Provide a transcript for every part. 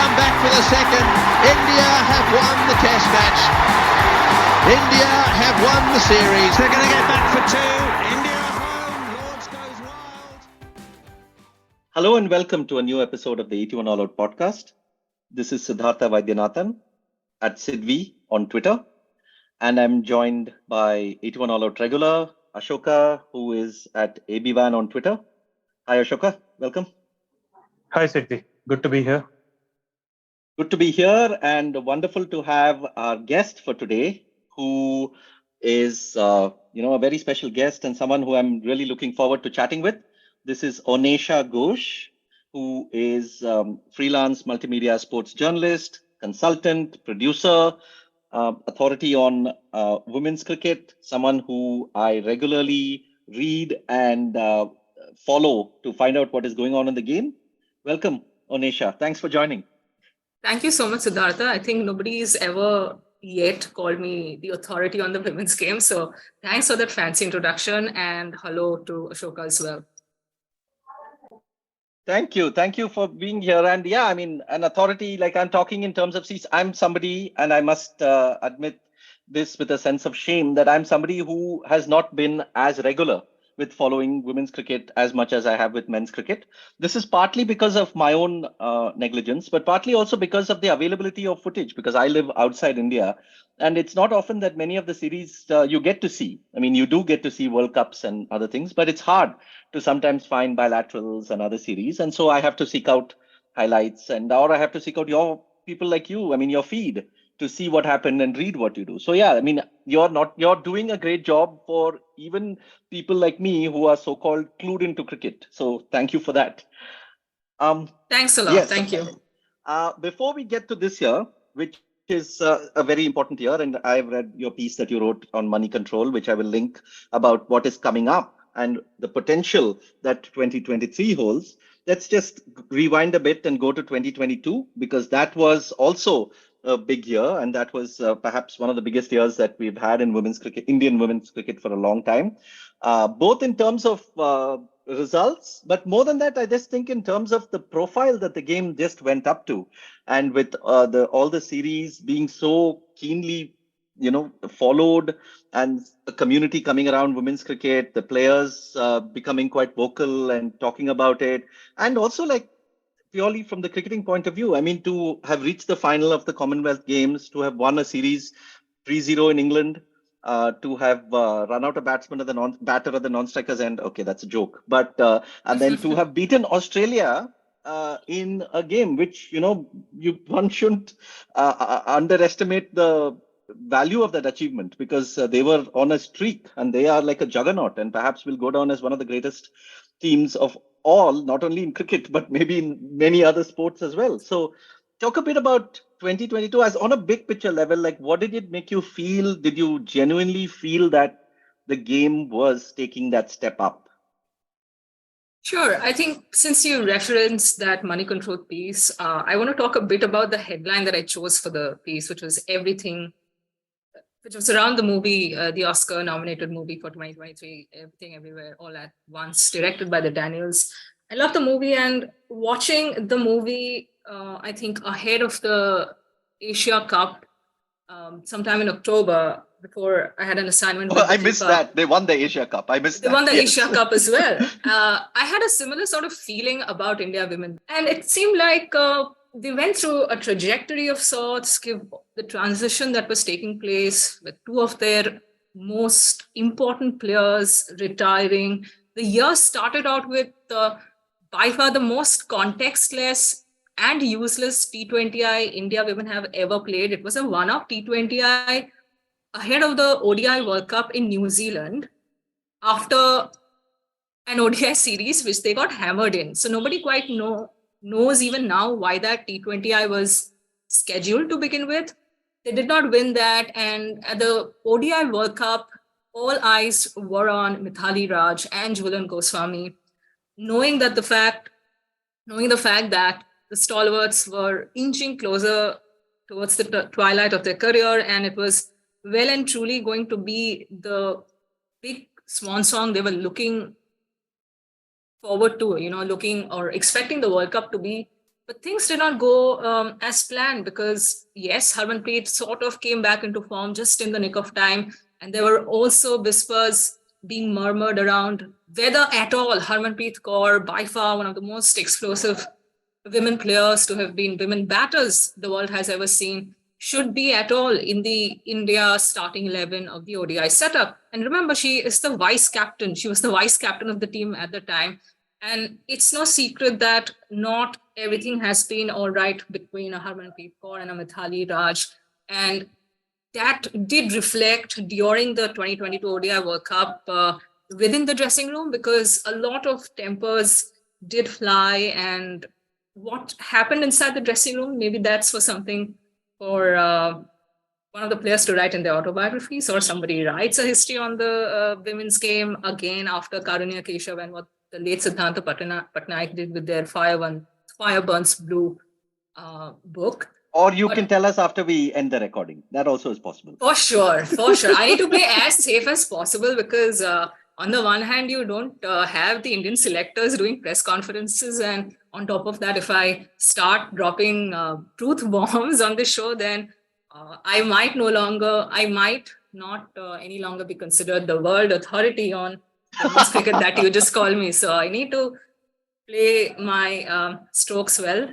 come back for the second. India have won the test match. India have won the series. They're going to get back for two. India home. Lords goes wild. Hello and welcome to a new episode of the 81 All Out podcast. This is Siddhartha Vaidyanathan at Sidvi on Twitter. And I'm joined by 81 All Out regular, Ashoka, who is at ABVan on Twitter. Hi, Ashoka. Welcome. Hi, Sidvi. Good to be here. Good to be here and wonderful to have our guest for today, who is, a very special guest and someone who I'm really looking forward to chatting with. This is Annesha Ghosh, who is freelance multimedia sports journalist, consultant, producer, authority on women's cricket, someone who I regularly read and follow to find out what is going on in the game. Welcome, Annesha. Thanks for joining. Thank you so much, Siddhartha. I think nobody's ever yet called me the authority on the women's game. So thanks for that fancy introduction, and hello to Ashoka as well. Thank you. Thank you for being here. And yeah, I mean, an authority, like I'm talking in terms of, see, I'm somebody, and I must admit this with a sense of shame, that I'm somebody who has not been as regular with following women's cricket as much as I have with men's cricket. This is partly because of my own negligence, but partly also because of the availability of footage, because I live outside India. And it's not often that many of the series you get to see. I mean, you do get to see World Cups and other things, but it's hard to sometimes find bilaterals and other series. And so I have to seek out highlights, or I have to seek out your people like you, I mean, your feed, to see what happened and read what you do. So yeah, I mean, you're doing a great job for even people like me who are so-called clued into cricket. So thank you for that. Thanks a lot. Yes. Thank you. Before we get to this year, which is a very important year, and I've read your piece that you wrote on money control, which I will link, about what is coming up and the potential that 2023 holds. Let's just rewind a bit and go to 2022, because that was also a big year, and that was perhaps one of the biggest years that we've had in women's cricket, Indian women's cricket, for a long time, both in terms of results, but more than that, I just think in terms of the profile that the game just went up to, and with all the series being so keenly followed, and a community coming around women's cricket, the players becoming quite vocal and talking about it, and also like purely from the cricketing point of view, I mean, to have reached the final of the Commonwealth Games, to have won a series 3-0 in England, to have run out a batsman at the batter at the non-strikers end. Okay, that's a joke, but and then to have beaten Australia in a game which one shouldn't underestimate the value of that achievement, because they were on a streak and they are like a juggernaut, and perhaps will go down as one of the greatest teams of all, not only in cricket, but maybe in many other sports as well. So talk a bit about 2022 as on a big picture level. Like, what did it make you feel? Did you genuinely feel that the game was taking that step up? Sure. I think since you referenced that money control piece, I want to talk a bit about the headline that I chose for the piece, which was everything, which was around the movie, the Oscar-nominated movie for 2023, Everything Everywhere All at Once, directed by the Daniels. I love the movie, and watching the movie, I think ahead of the Asia Cup, sometime in October, before I had an assignment. I missed that. They won the Asia Cup. I missed that. They won the Asia Cup as well. I had a similar sort of feeling about India women. And it seemed like they went through a trajectory of sorts, the transition that was taking place with two of their most important players retiring. The year started out with by far the most contextless and useless T20I India women have ever played. It was a one-off T20I ahead of the ODI World Cup in New Zealand after an ODI series, which they got hammered in. So nobody quite knows even now why that T20I was scheduled to begin with. They did not win that. And at the ODI World Cup, all eyes were on Mithali Raj and Jhulan Goswami, knowing the fact that the stalwarts were inching closer towards the twilight of their career, and it was well and truly going to be the big swan song they were looking forward to, looking or expecting the World Cup to be But things did not go as planned because, yes, Harmanpreet sort of came back into form just in the nick of time. And there were also whispers being murmured around whether at all Harmanpreet Kaur, by far one of the most explosive women players to have been women batters the world has ever seen, should be at all in the India starting 11 of the ODI setup. And remember, she is the vice captain. She was the vice captain of the team at the time. And it's no secret that not everything has been all right between a Harmanpreet Kaur and a Mithali Raj. And that did reflect during the 2022 ODI World Cup within the dressing room, because a lot of tempers did fly. And what happened inside the dressing room, maybe that's for something for one of the players to write in their autobiographies, or somebody writes a history on the women's game again after Karunya Keshav and what the late Siddhanta Patnaik did with their Fire Burns Blue book. Or you can tell us after we end the recording. That also is possible. For sure. I need to play as safe as possible because on the one hand, you don't have the Indian selectors doing press conferences. And on top of that, if I start dropping truth bombs on the show, then I might not any longer be considered the world authority on women's cricket that you just called me. So I need to play my strokes well,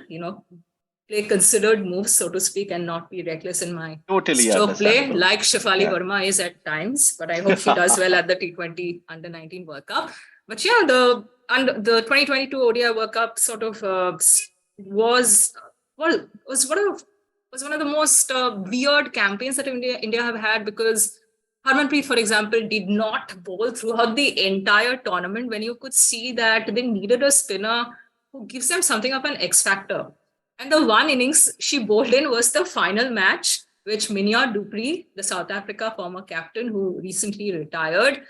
play considered moves, so to speak, and not be reckless in my stroke play, like Shefali Verma is at times. But I hope she does well at the T20 Under-19 World Cup. But yeah, the 2022 ODI World Cup sort of was one of the most weird campaigns that India have had, because Harmanpreet, for example, did not bowl throughout the entire tournament, when you could see that they needed a spinner who gives them something of an X factor. And the one innings she bowled in was the final match, which Minya Dupree, the South Africa former captain who recently retired,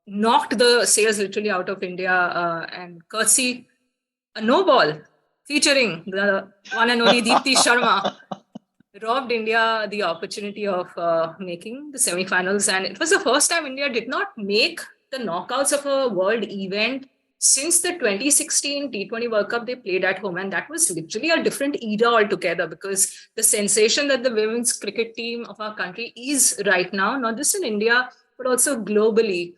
knocked the sails literally out of India, and courtesy a no ball featuring the one and only Deepti Sharma robbed India the opportunity of making the semi-finals. And it was the first time India did not make the knockouts of a world event since the 2016 T20 World Cup they played at home. And that was literally a different era altogether, because the sensation that the women's cricket team of our country is right now, not just in India, but also globally,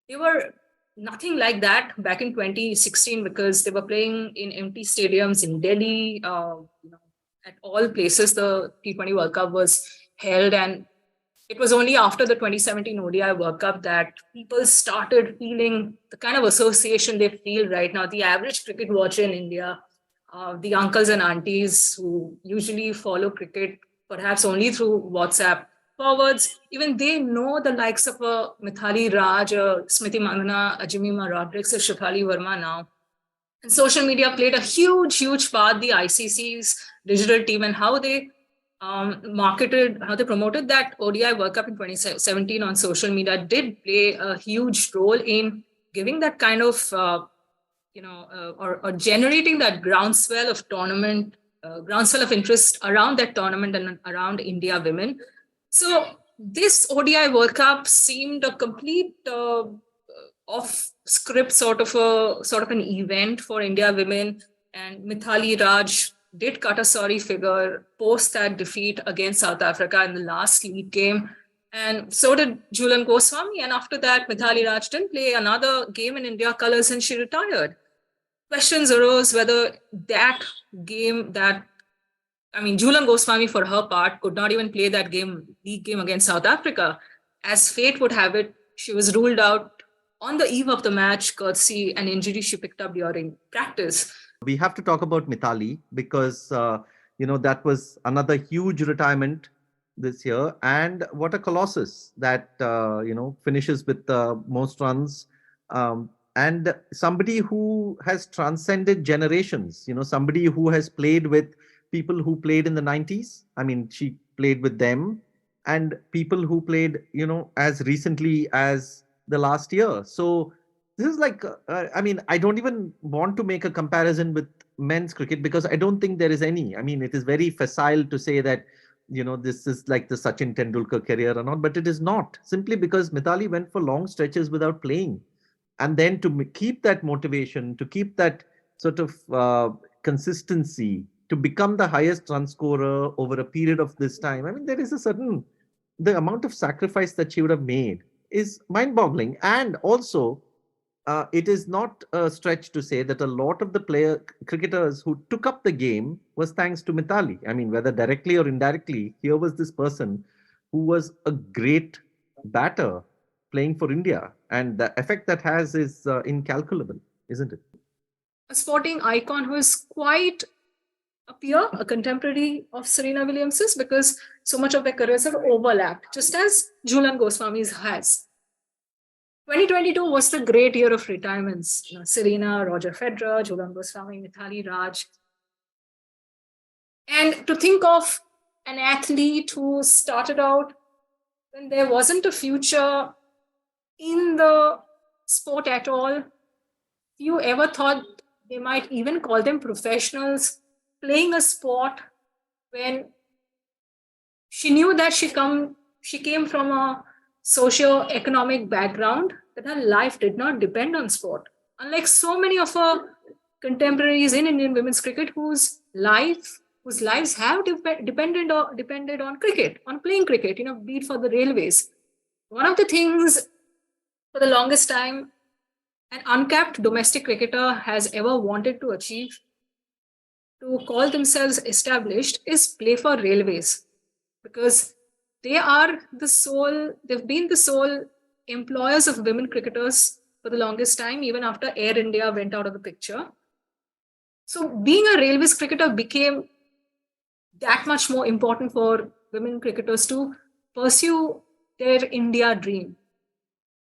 they were nothing like that back in 2016, because they were playing in empty stadiums in Delhi. At all places, the T20 World Cup was held. And it was only after the 2017 ODI World Cup that people started feeling the kind of association they feel right now. The average cricket watcher in India, the uncles and aunties who usually follow cricket perhaps only through WhatsApp forwards, even they know the likes of Mithali Raj, Smriti Mandhana, Jemima Rodriguez, or Shefali Verma now. And social media played a huge part, the ICC's digital team, and how they promoted that ODI World Cup in 2017 on social media did play a huge role in giving that kind of, or generating that groundswell of interest around that tournament and around India women. So this ODI World Cup seemed a complete off-script sort of an event for India women, and Mithali Raj did cut a sorry figure post that defeat against South Africa in the last league game. And so did Jhulan Goswami. And after that, Mithali Raj didn't play another game in India colours and she retired. Questions arose whether that game, Jhulan Goswami, for her part, could not even play that league game against South Africa. As fate would have it, she was ruled out on the eve of the match, courtesy an injury she picked up during practice. We have to talk about Mithali because, that was another huge retirement this year. And what a colossus that, finishes with the most runs. And somebody who has transcended generations, somebody who has played with people who played in the 90s. I mean, she played with them, and people who played, as recently as the last year. So this is like, I don't even want to make a comparison with men's cricket because I don't think there is any. I mean, it is very facile to say that, this is like the Sachin Tendulkar career or not, but it is not, simply because Mithali went for long stretches without playing. And then to keep that motivation, to keep that sort of consistency to become the highest run scorer over a period of this time. I mean, there is a certain, the amount of sacrifice that she would have made is mind boggling. And also, it is not a stretch to say that a lot of the cricketers who took up the game was thanks to Mithali. I mean, whether directly or indirectly, here was this person who was a great batter playing for India. And the effect that has is incalculable, isn't it? A sporting icon who is quite a peer, a contemporary of Serena Williams's, because so much of their careers have overlapped, just as Jhulan Goswami's has. 2022 was the great year of retirements. Serena, Roger Federer, Jhulan Goswami, Mithali Raj. And to think of an athlete who started out when there wasn't a future in the sport at all, you ever thought they might even call them professionals playing a sport when she knew that she came from a socio-economic background, that her life did not depend on sport. Unlike so many of her contemporaries in Indian women's cricket whose lives have depended on cricket, on playing cricket, be it for the railways. One of the things for the longest time an uncapped domestic cricketer has ever wanted to achieve, to call themselves established, is play for railways, because they've been the sole employers of women cricketers for the longest time, even after Air India went out of the picture. So being a railways cricketer became that much more important for women cricketers to pursue their India dream.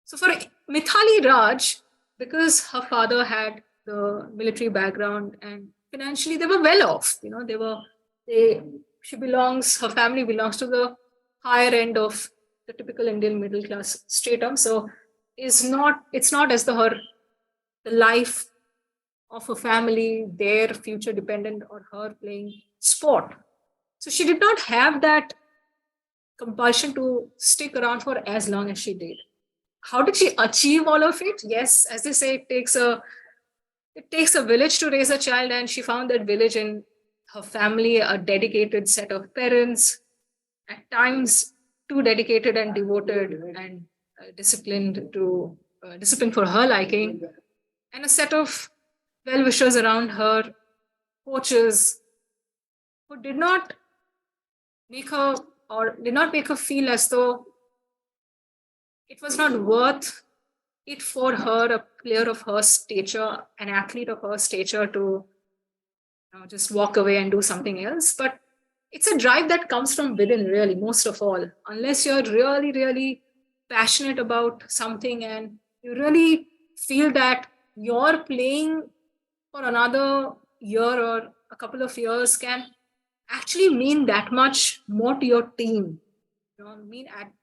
So for Mithali Raj, because her father had the military background and financially they were well off, her family belongs to the higher end of the typical Indian middle class stratum. So it's not as though the life of a family, their future dependent on her playing sport. So she did not have that compulsion to stick around for as long as she did. How did she achieve all of it? Yes, as they say, it takes a village to raise a child, and she found that village in her family, a dedicated set of parents, at times too dedicated and devoted and disciplined for her liking, and a set of well-wishers around her, coaches, who did not make her feel as though it was not worth it for her, a player of her stature, an athlete of her stature, to just walk away and do something else. But it's a drive that comes from within, really, most of all. Unless you're really, really passionate about something and you really feel that you're playing for another year or a couple of years can actually mean that much more to your team,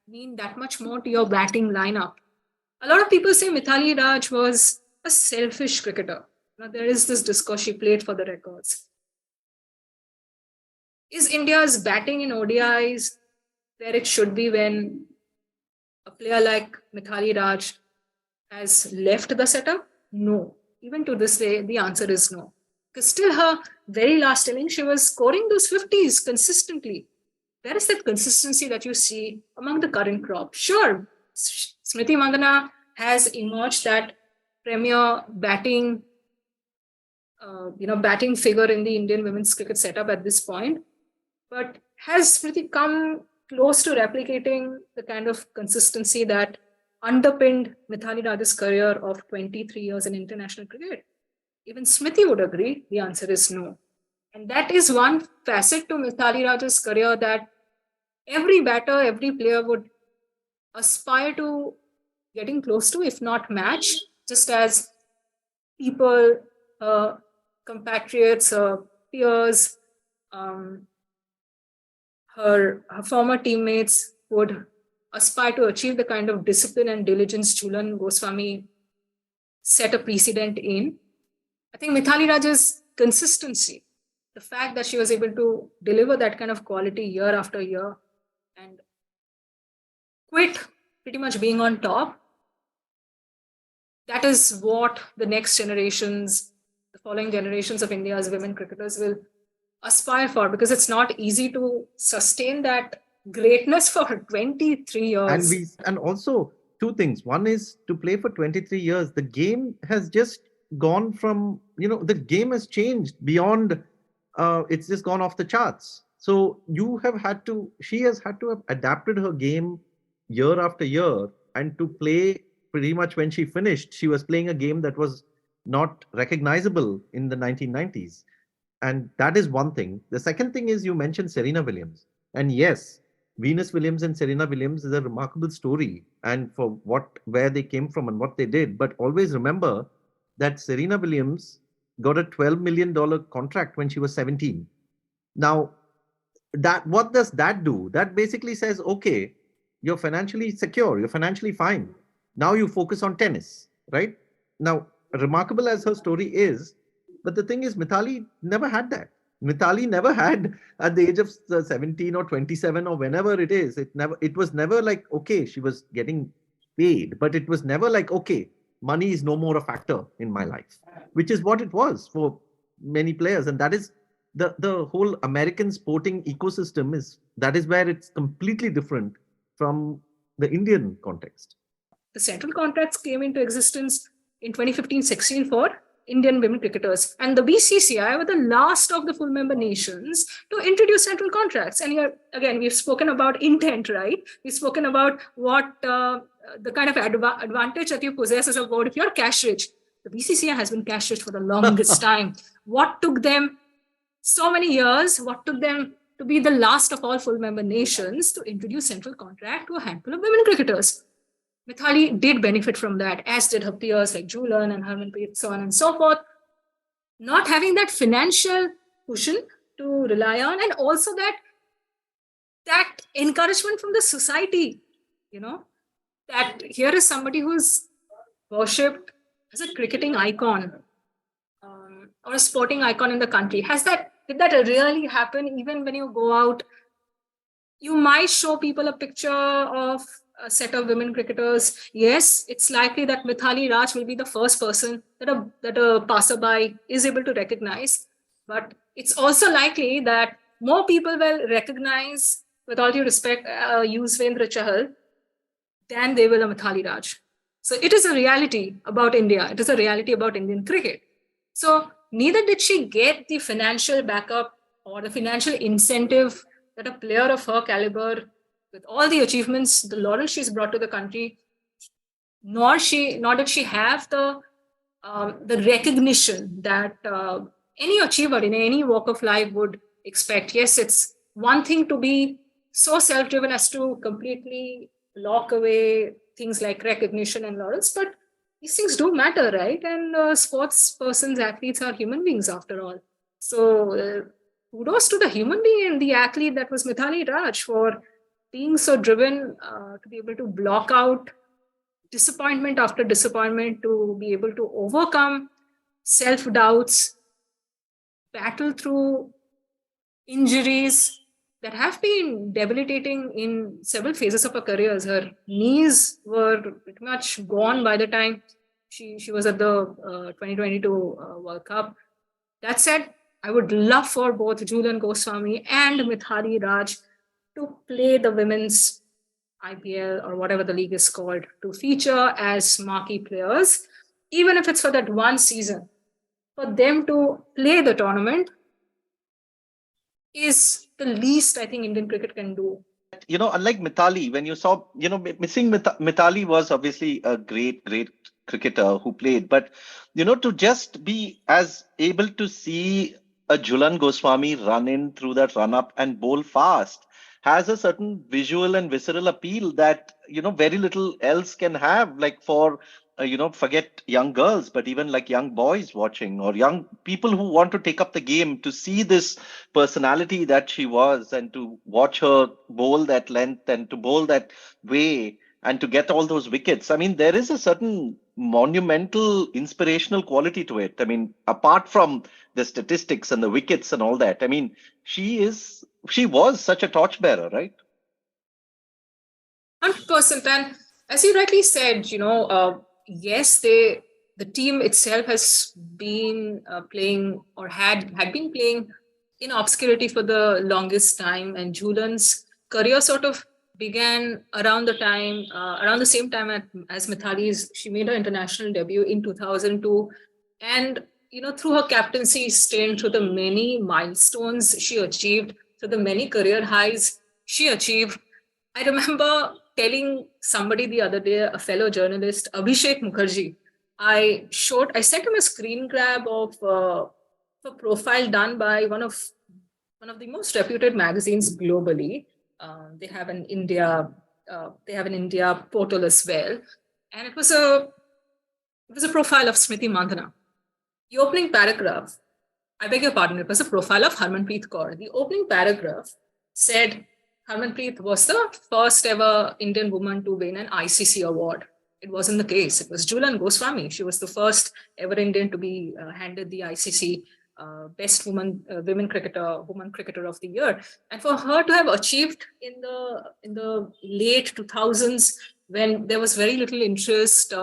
mean that much more to your batting lineup. A lot of people say Mithali Raj was a selfish cricketer. There is this discourse, she played for the records. Is India's batting in ODIs where it should be when a player like Mithali Raj has left the setup? No. Even to this day, the answer is no. Because still her very last inning, she was scoring those 50s consistently. Where is that consistency that you see among the current crop? Sure, Smriti Mandhana has emerged that premier batting figure in the Indian women's cricket setup at this point. But has Smriti come close to replicating the kind of consistency that underpinned Mithali Raj's career of 23 years in international cricket? Even Smriti would agree the answer is no. And that is one facet to Mithali Raj's career that every batter, every player would aspire to getting close to, if not match, just as people, compatriots, peers, her former teammates would aspire to achieve the kind of discipline and diligence Jhulan Goswami set a precedent in. I think Mithali Raj's consistency, the fact that she was able to deliver that kind of quality year after year and quit pretty much being on top, that is what the next generations, the following generations of India's women cricketers will aspire for, because it's not easy to sustain that greatness for 23 years. And also two things. One is to play for 23 years. The game has just gone from, the game has changed beyond, it's just gone off the charts. So she has had to have adapted her game year after year, and to play pretty much when she finished, she was playing a game that was not recognizable in the 1990s. And that is one thing. The second thing is, you mentioned Serena Williams. And yes, Venus Williams and Serena Williams is a remarkable story, and for where they came from and what they did. But always remember that Serena Williams got a $12 million contract when she was 17. Now, what does that do? That basically says, okay, you're financially secure, you're financially fine. Now you focus on tennis, right? Now, remarkable as her story is, but the thing is, Mithali never had that. Mithali never had, at the age of 17 or 27 or whenever it is, it was never like, okay, she was getting paid, but it was never like, okay, money is no more a factor in my life, which is what it was for many players. And that is the whole American sporting ecosystem that is where it's completely different from the Indian context. The central contracts came into existence in 2015-16 for Indian women cricketers, and the BCCI were the last of the full member nations to introduce central contracts. And here again, we've spoken about intent, right? We've spoken about what the kind of advantage that you possess as a board if you're cash rich. The BCCI has been cash rich for the longest time. What took them so many years? What took them to be the last of all full member nations to introduce central contract to a handful of women cricketers? Mithali did benefit from that, as did her peers like Jhulan and Harmanpreet, so on and so forth. Not having that financial cushion to rely on, and also that encouragement from the society, that here is somebody who's worshipped as a cricketing icon or a sporting icon in the country. Did that really happen? Even when you go out, you might show people a picture of a set of women cricketers. Yes, it's likely that Mithali Raj will be the first person that a passerby is able to recognize. But it's also likely that more people will recognize, with all due respect, Yuzvendra Chahal than they will a Mithali Raj. So it is a reality about India. It is a reality about Indian cricket. So neither did she get the financial backup or the financial incentive that a player of her caliber, with all the achievements, the laurels she's brought to the country, nor did she have the recognition that any achiever in any walk of life would expect. Yes, it's one thing to be so self-driven as to completely lock away things like recognition and laurels, but these things do matter, right? And sports persons, athletes are human beings after all. So kudos to the human being and the athlete that was Mithali Raj for being so driven to be able to block out disappointment after disappointment, to be able to overcome self-doubts, battle through injuries that have been debilitating in several phases of her careers. Her knees were pretty much gone by the time she was at the 2022 World Cup. That said, I would love for both Jhulan Goswami and Mithali Raj to play the women's IPL or whatever the league is called, to feature as marquee players, even if it's for that one season. For them to play the tournament is the least I think Indian cricket can do. Unlike Mithali, when you saw, missing Mithali was obviously a great cricketer who played, but, to just be as able to see a Jhulan Goswami run in through that run up and bowl fast has a certain visual and visceral appeal that, very little else can have, like for, forget young girls, but even like young boys watching or young people who want to take up the game, to see this personality that she was and to watch her bowl that length and to bowl that way and to get all those wickets. I mean, there is a certain monumental inspirational quality to it. I mean, apart from the statistics and the wickets and all that, I mean, she was such a torchbearer, right? 100%. And as you rightly said, yes, they the team itself has been playing or had been playing in obscurity for the longest time, and Jhulan's career sort of began around the same time as Mithali's. She made her international debut in 2002, and through her captaincy stint, through the many milestones she achieved, through the many career highs she achieved, I remember telling somebody the other day, a fellow journalist, Abhishek Mukherjee, I sent him a screen grab of a profile done by one of the most reputed magazines globally. They have an India portal as well, and it was a profile of Smriti Mandhana. The opening paragraph, I beg your pardon, it was a profile of Harmanpreet Kaur. The opening paragraph said Harmanpreet was the first ever Indian woman to win an ICC award. It wasn't the case. It was Jhulan Goswami. She was the first ever Indian to be handed the ICC best woman cricketer of the year. And for her to have achieved in the late 2000s, when there was very little interest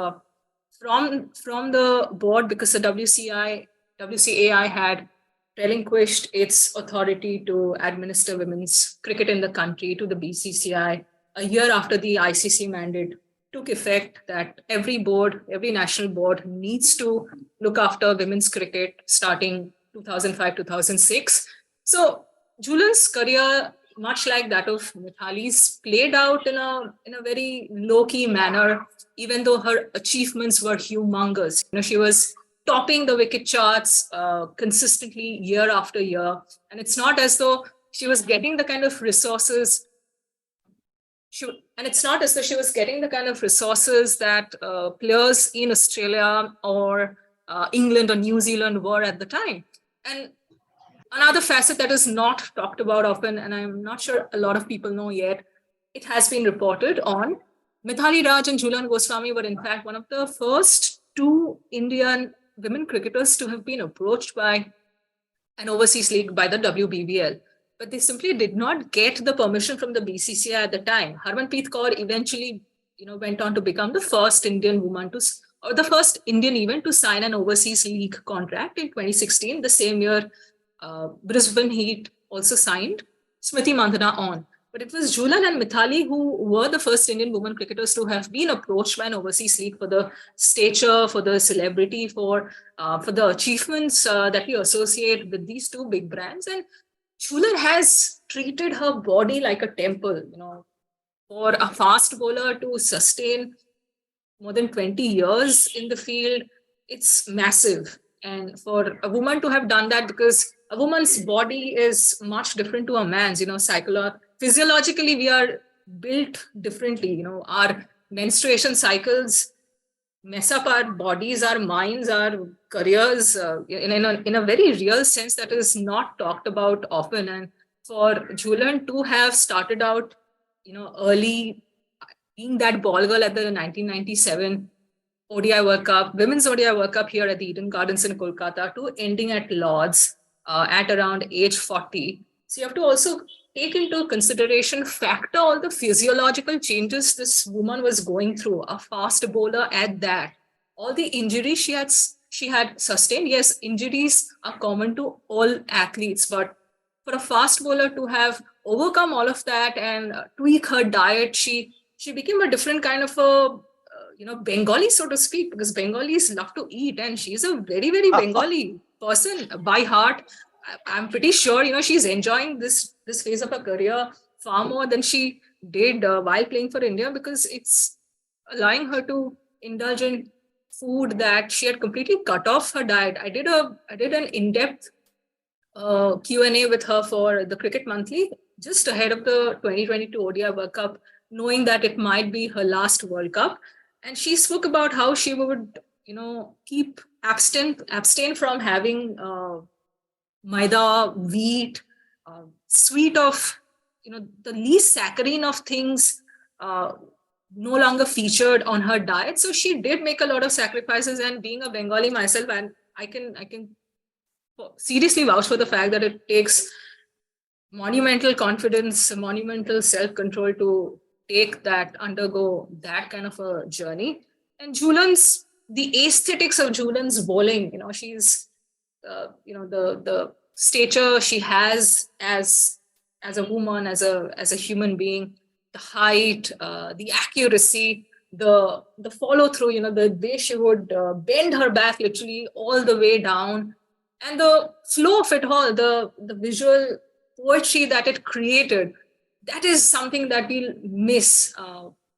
from the board, because the WCAI had relinquished its authority to administer women's cricket in the country to the BCCI a year after the ICC mandate took effect, that every national board needs to look after women's cricket starting 2005-2006. So Jhulan's career, much like that of Mithali's, played out in a very low-key manner, even though her achievements were humongous. She was topping the wicket charts consistently year after year. And it's not as though she was getting the kind of resources that players in Australia or England or New Zealand were at the time. And another facet that is not talked about often, and I'm not sure a lot of people know yet, it has been reported on, Mithali Raj and Jhulan Goswami were in fact one of the first two Indian women cricketers to have been approached by an overseas league, by the WBBL. But they simply did not get the permission from the BCCI at the time. Harmanpreet Kaur eventually, went on to become the first Indian woman the first Indian event to sign an overseas league contract in 2016. The same year, Brisbane Heat also signed Smriti Mandhana on. But it was Jhulan and Mithali who were the first Indian women cricketers to have been approached by an overseas league for the stature, for the celebrity, for the achievements that we associate with these two big brands. And Jhulan has treated her body like a temple. For a fast bowler to sustain more than 20 years in the field, it's massive. And for a woman to have done that, because a woman's body is much different to a man's, physiologically, we are built differently. Our menstruation cycles mess up our bodies, our minds, our careers in a very real sense that is not talked about often. And for Jhulan to have started out, early, being that ball girl at the 1997 ODI World Cup, Women's ODI World Cup here at the Eden Gardens in Kolkata, to ending at Lord's at around age 40. So you have to also take into consideration, factor all the physiological changes this woman was going through, a fast bowler at that. All the injuries she had sustained. Yes, injuries are common to all athletes, but for a fast bowler to have overcome all of that and tweak her diet, she became a different kind of a Bengali, so to speak, because Bengalis love to eat, and she's a very, very Bengali person by heart. I'm pretty sure, she's enjoying this phase of her career far more than she did while playing for India, because it's allowing her to indulge in food that she had completely cut off her diet. I did an in-depth Q&A with her for the Cricket Monthly just ahead of the 2022 ODI World Cup, knowing that it might be her last World Cup. And she spoke about how she would, abstain from having maida, wheat, sweet of, the least saccharine of things no longer featured on her diet. So she did make a lot of sacrifices, and being a Bengali myself, and I can seriously vouch for the fact that it takes monumental confidence, monumental self-control to undergo that kind of a journey. And Jhulan's the aesthetics of Jhulan's bowling. She's, the stature she has as a woman, as a human being, the height, the accuracy, the follow through. The way she would bend her back literally all the way down, and the flow of it all, the visual poetry that it created. That is something that we'll miss,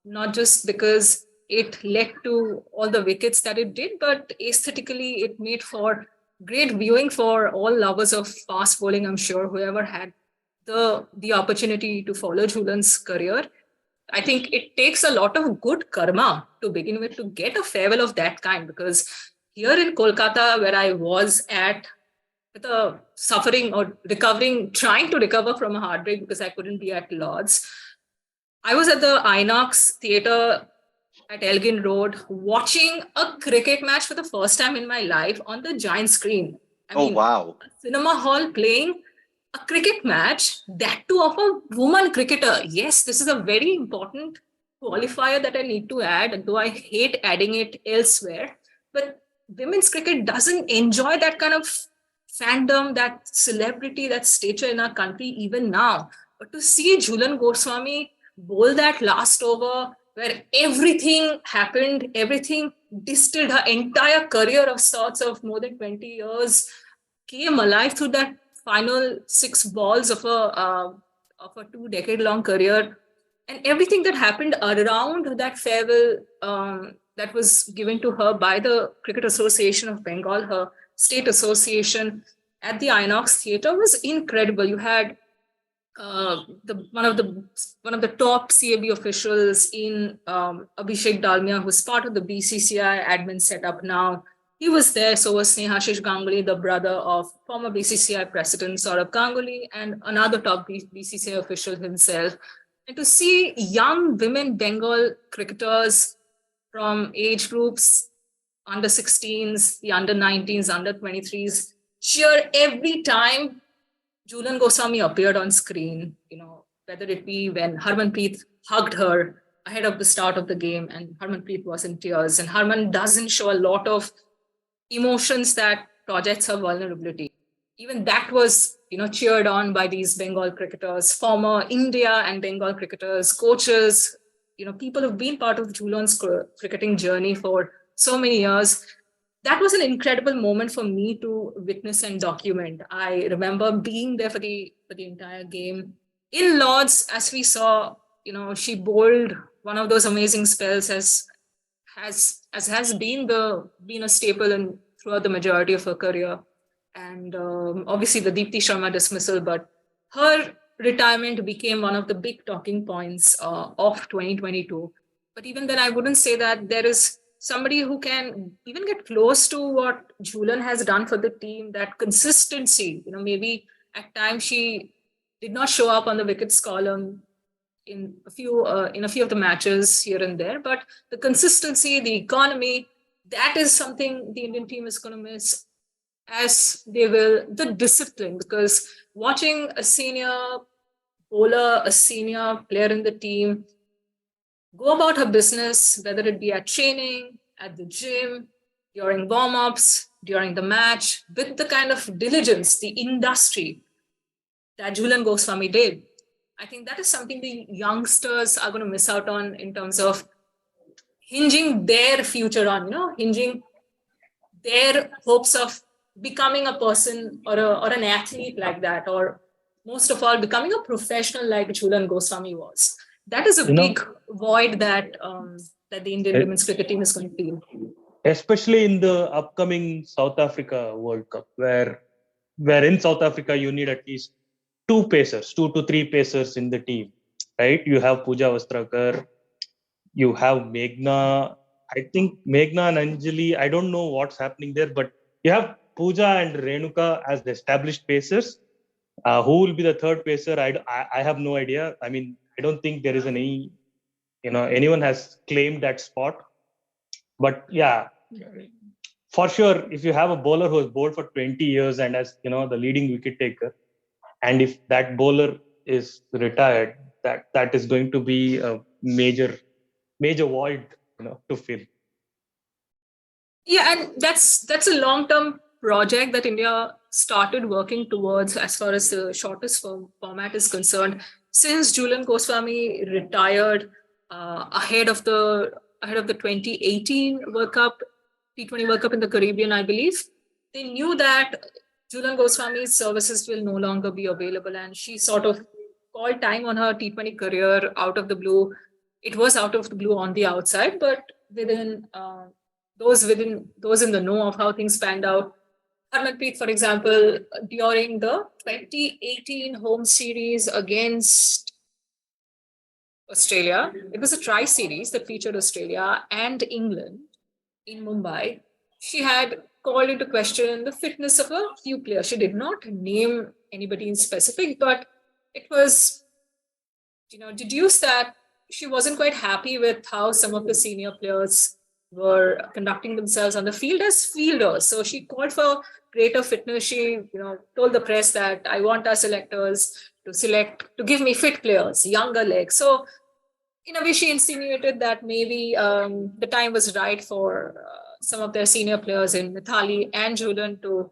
not just because it led to all the wickets that it did, but aesthetically it made for great viewing for all lovers of fast bowling. I'm sure whoever had the opportunity to follow Jhulan's career, I think it takes a lot of good karma to begin with to get a farewell of that kind. Because here in Kolkata, where I was at, with a suffering or recovering, trying to recover from a heartbreak because I couldn't be at Lord's, I was at the Inox Theatre at Elgin Road watching a cricket match for the first time in my life on the giant screen. Wow. A cinema hall playing a cricket match, that too of a woman cricketer. Yes, this is a very important qualifier that I need to add, though I hate adding it elsewhere. But women's cricket doesn't enjoy that kind of fandom, that celebrity, that stature in our country even now. But to see Jhulan Goswami bowl that last over, where everything happened, everything distilled, her entire career of sorts of more than 20 years came alive through that final 6 balls of a 2-decade-long career, and everything that happened around that farewell that was given to her by the Cricket Association of Bengal, her state association, at the Inox Theatre was incredible. You had one of the top CAB officials in Abhishek Dalmia, who's part of the BCCI admin setup now. He was there. So was Snehashish Ganguly, the brother of former BCCI president Saurabh Ganguly, and another top BCCI official himself. And to see young women Bengal cricketers from age groups under 16s, the under 19s, under 23s cheer every time Jhulan Goswami appeared on screen, whether it be when Harmanpreet hugged her ahead of the start of the game and Harmanpreet was in tears, and Harman doesn't show a lot of emotions that projects her vulnerability. Even that was, cheered on by these Bengal cricketers, former India and Bengal cricketers, coaches, people who've been part of Jhulan's cricketing journey for so many years. That was an incredible moment for me to witness and document. I remember being there for the entire game. In Lord's, as we saw, she bowled one of those amazing spells as has been a staple throughout the majority of her career. And obviously the Deepti Sharma dismissal, but her retirement became one of the big talking points of 2022. But even then, I wouldn't say that there is somebody who can even get close to what Jhulan has done for the team, that consistency. Maybe at times she did not show up on the wickets column in a few of the matches here and there, but the consistency, the economy, that is something the Indian team is going to miss, as they will the discipline. Because watching a senior bowler, a senior player in the team go about her business, whether it be at training, at the gym, during warm-ups, during the match, with the kind of diligence, the industry that Jhulan Goswami did, I think that is something the youngsters are going to miss out on in terms of hinging their future on, hinging their hopes of becoming a person or an athlete like that, or most of all, becoming a professional like Jhulan Goswami was. That is a big void that the Indian women's cricket team is going to feel. Especially in the upcoming South Africa World Cup, where in South Africa you need at least 2 to 3 pacers in the team, right? You have Pooja Vastrakar, you have Meghna. I think Meghna and Anjali, I don't know what's happening there, but you have Pooja and Renuka as the established pacers. Who will be the third pacer? I have no idea. I don't think there is anyone has claimed that spot. But yeah, for sure, if you have a bowler who has bowled for 20 years and as the leading wicket taker, and if that bowler is retired, that is going to be a major void to fill. Yeah, and that's a long-term project that India started working towards as far as the shortest format is concerned. Since Jhulan Goswami retired ahead of the 2018 World Cup, T20 World Cup in the Caribbean, I believe, they knew that Jhulan Goswami's services will no longer be available, and she sort of called time on her T20 career out of the blue. It was out of the blue on the outside, but within those in the know of how things panned out. Harmanpreet, for example, during the 2018 home series against Australia, it was a tri-series that featured Australia and England in Mumbai. She had called into question the fitness of a few players. She did not name anybody in specific, but it was, deduced that she wasn't quite happy with how some of the senior players were conducting themselves on the field as fielders. So she called for greater fitness. She, told the press that I want our selectors to give me fit players, younger legs. So in a way, she insinuated that maybe the time was right for some of their senior players in Mithali and Jhulan to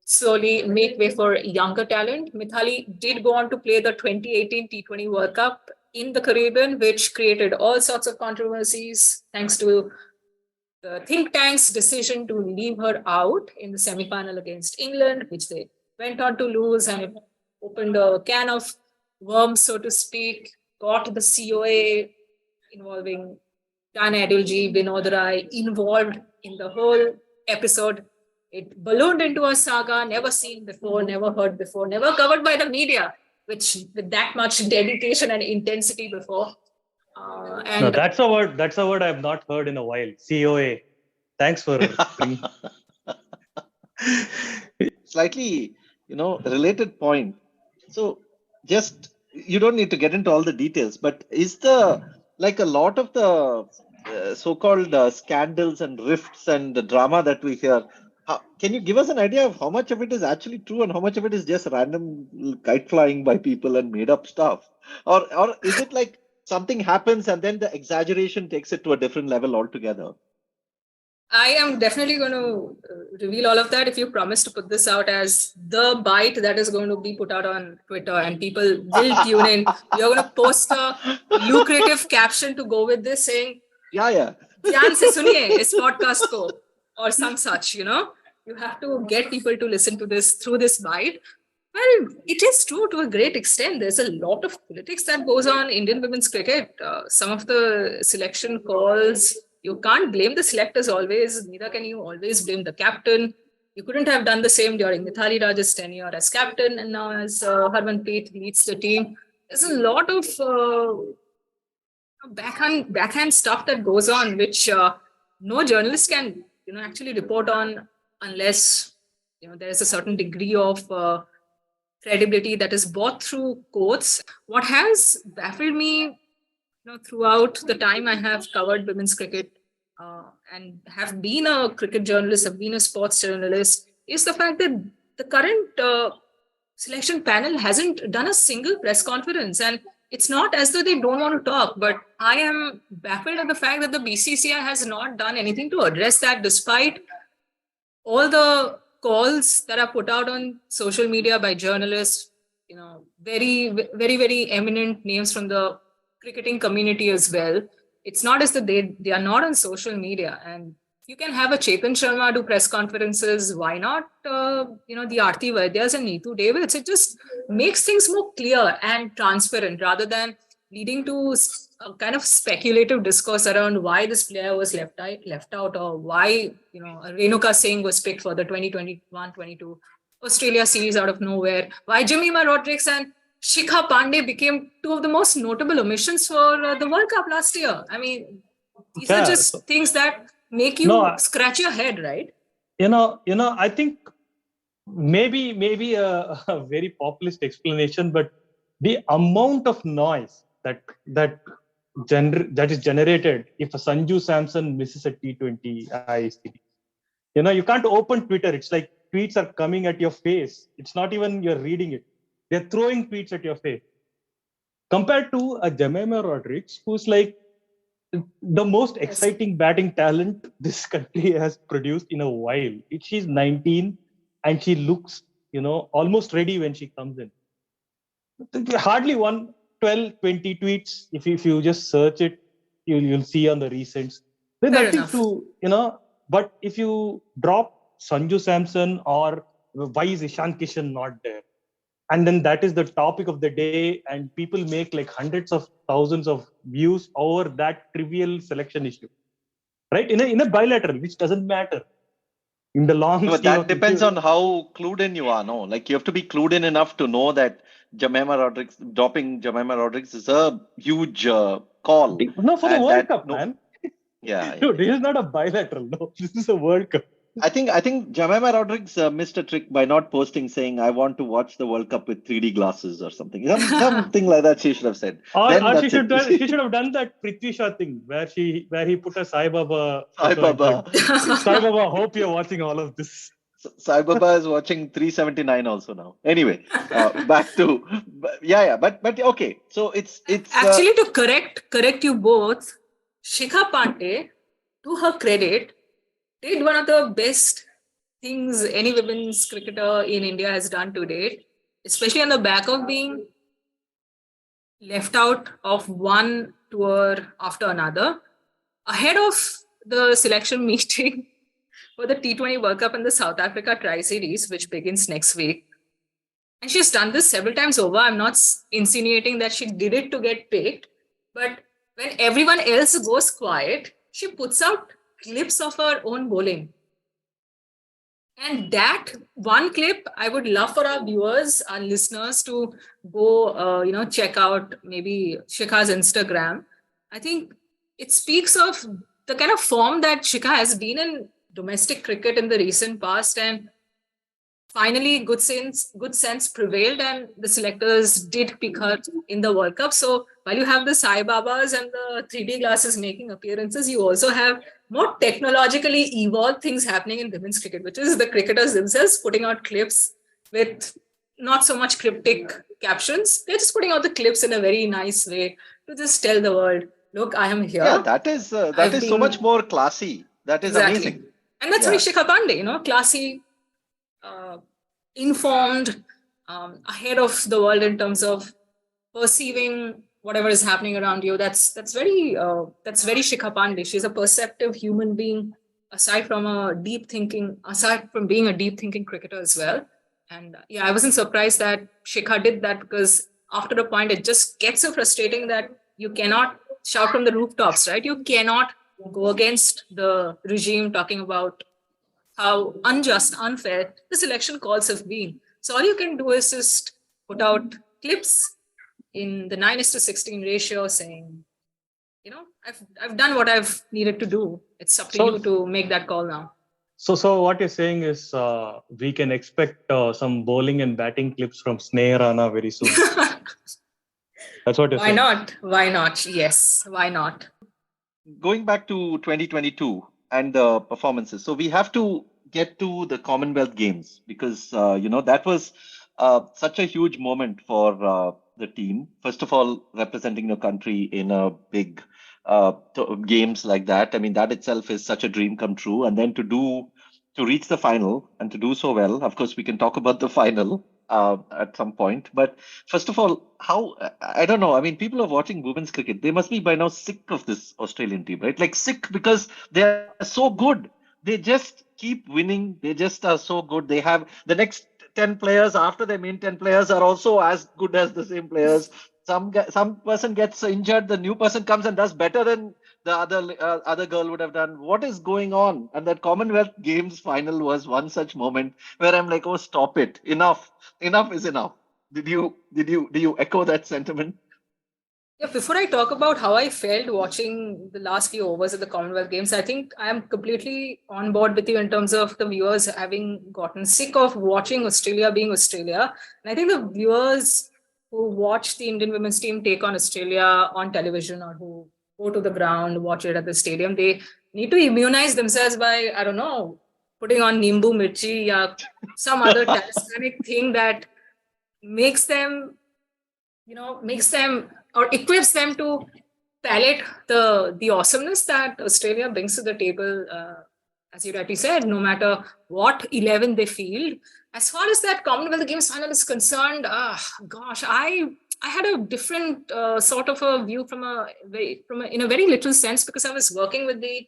slowly make way for younger talent. Mithali did go on to play the 2018 T20 World Cup in the Caribbean, which created all sorts of controversies thanks to the think tank's decision to leave her out in the semi-final against England, which they went on to lose, and it opened a can of worms, so to speak, got the COA involving Dan Adilji, Vinod Rai involved in the whole episode. It ballooned into a saga never seen before, never heard before, never covered by the media, which with that much dedication and intensity before. No, that's a word. That's a word I've not heard in a while. COA. Thanks for bringing. Slightly, related point. So just, you don't need to get into all the details, but is a lot of the so-called scandals and rifts and the drama that we hear, can you give us an idea of how much of it is actually true and how much of it is just random kite flying by people and made up stuff? Or is it like something happens and then the exaggeration takes it to a different level altogether? I am definitely going to reveal all of that if you promise to put this out as the bite that is going to be put out on Twitter, and people will tune in. You're going to post a lucrative caption to go with this saying, yeah. "Dhyan se suniye is podcast ko," or some such, You have to get people to listen to this through this bite. Well, it is true to a great extent. There's a lot of politics that goes on Indian women's cricket. Some of the selection calls, you can't blame the selectors always. Neither can you always blame the captain. You couldn't have done the same during Mithali Raj's tenure as captain, and now as Harmanpreet leads the team. There's a lot of backhand stuff that goes on, which no journalist can actually report on unless there is a certain degree of credibility that is bought through quotes. What has baffled me throughout the time I have covered women's cricket and have been a cricket journalist, have been a sports journalist, is the fact that the current selection panel hasn't done a single press conference. And it's not as though they don't want to talk, but I am baffled at the fact that the BCCI has not done anything to address that, despite all the calls that are put out on social media by journalists, very, very, very eminent names from the cricketing community as well. It's not as though they are not on social media. And you can have a Chetan Sharma do press conferences. Why not, the Aarti Vaidyas and Neetu Davids? It just makes things more clear and transparent rather than leading to a kind of speculative discourse around why this player was left out, or why Renuka Singh was picked for the 2021-22 Australia series out of nowhere, why Jemima Rodriguez and Shikha Pandey became two of the most notable omissions for the World Cup last year. I mean, these are just things that make you scratch your head, right? I think maybe a very populist explanation, but the amount of noise that is generated if a Sanju Samson misses a T20 series. You can't open Twitter. It's like tweets are coming at your face. It's not even you're reading it. They're throwing tweets at your face. Compared to a Jemima Rodriguez, who's like the most exciting batting talent this country has produced in a while. She's 19 and she looks, almost ready when she comes in. Hardly 12, 20 tweets. If you just search it, you'll see on the recents. There's Fair nothing enough. to, but if you drop Sanju Samson or why is Ishan Kishan not there? And then that is the topic of the day, and people make like hundreds of thousands of views over that trivial selection issue, right? In a bilateral, which doesn't matter in the long But scheme that of depends things. on how clued in you are, no? Like you have to be clued in enough to know that dropping Jemima Rodriguez is a huge call. No, for the And World that, Cup, no, man. yeah. No, this is not a bilateral. No, this is a World Cup. I think Jemima Rodriguez missed a trick by not posting saying, I want to watch the World Cup with 3D glasses or something. Something like that she should have said. Then Or that's it. she should have done that Prithvi Shaw thing where he put a Sai Baba Sai photo and Baba. said, Sai Baba, hope you're watching all of this. Sai Baba is watching 379 also now. Anyway, back to but okay. So it's Actually, to correct you both, Shikha Pandey, to her credit, did one of the best things any women's cricketer in India has done to date, especially on the back of being left out of one tour after another, ahead of the selection meeting for the T20 World Cup and the South Africa Tri-Series, which begins next week. And she's done this several times over. I'm not insinuating that she did it to get picked, but when everyone else goes quiet, she puts out clips of her own bowling. And that one clip, I would love for our viewers, our listeners to go, check out maybe Shikha's Instagram. I think it speaks of the kind of form that Shikha has been in domestic cricket in the recent past, and finally good sense prevailed and the selectors did pick her in the World Cup. So while you have the Sai Babas and the 3D glasses making appearances, you also have more technologically evolved things happening in women's cricket, which is the cricketers themselves putting out clips with not so much cryptic captions. They're just putting out the clips in a very nice way to just tell the world, look, I am here. Yeah, that is so much more classy. That is exactly. Amazing. And that's very Shikha Pandey, classy, informed, ahead of the world in terms of perceiving whatever is happening around you. That's very Shikha Pandey. She's a perceptive human being, aside from being a deep thinking cricketer as well. And I wasn't surprised that Shikha did that, because after a point it just gets so frustrating that you cannot shout from the rooftops, right? You cannot go against the regime talking about how unjust, unfair the selection calls have been. So all you can do is just put out clips in the 9:16 ratio saying, I've done what I've needed to do. It's up to you to make that call now. So what you're saying is we can expect some bowling and batting clips from Sneha Rana very soon. That's what you're saying. Why not? Yes, why not? Going back to 2022 and the performances. So we have to get to the Commonwealth Games because, that was such a huge moment for the team. First of all, representing your country in a big games like that. I mean, that itself is such a dream come true. And then to reach the final and to do so well, of course, we can talk about the final at some point. But first of all, I don't know. I mean, people are watching women's cricket. They must be by now sick of this Australian team, right? Like sick because they're so good. They just keep winning. They just are so good. They have the next 10 players after their main 10 players are also as good as the same players. Some person gets injured, the new person comes and does better than the other girl would have done. What is going on? And that Commonwealth Games final was one such moment where I'm like, oh, stop it! Enough is enough. Do you echo that sentiment? Yeah, before I talk about how I felt watching the last few overs of the Commonwealth Games, I think I am completely on board with you in terms of the viewers having gotten sick of watching Australia being Australia. And I think the viewers who watch the Indian women's team take on Australia on television or who go to the ground, watch it at the stadium, they need to immunize themselves by, I don't know, putting on Nimbu Mirchi or some other talismanic thing that makes them or equips them to palate the awesomeness that Australia brings to the table, as you rightly said, no matter what 11 they field. As far as that Commonwealth Games final is concerned, gosh, I had a different sort of a view in a very little sense, because I was working with the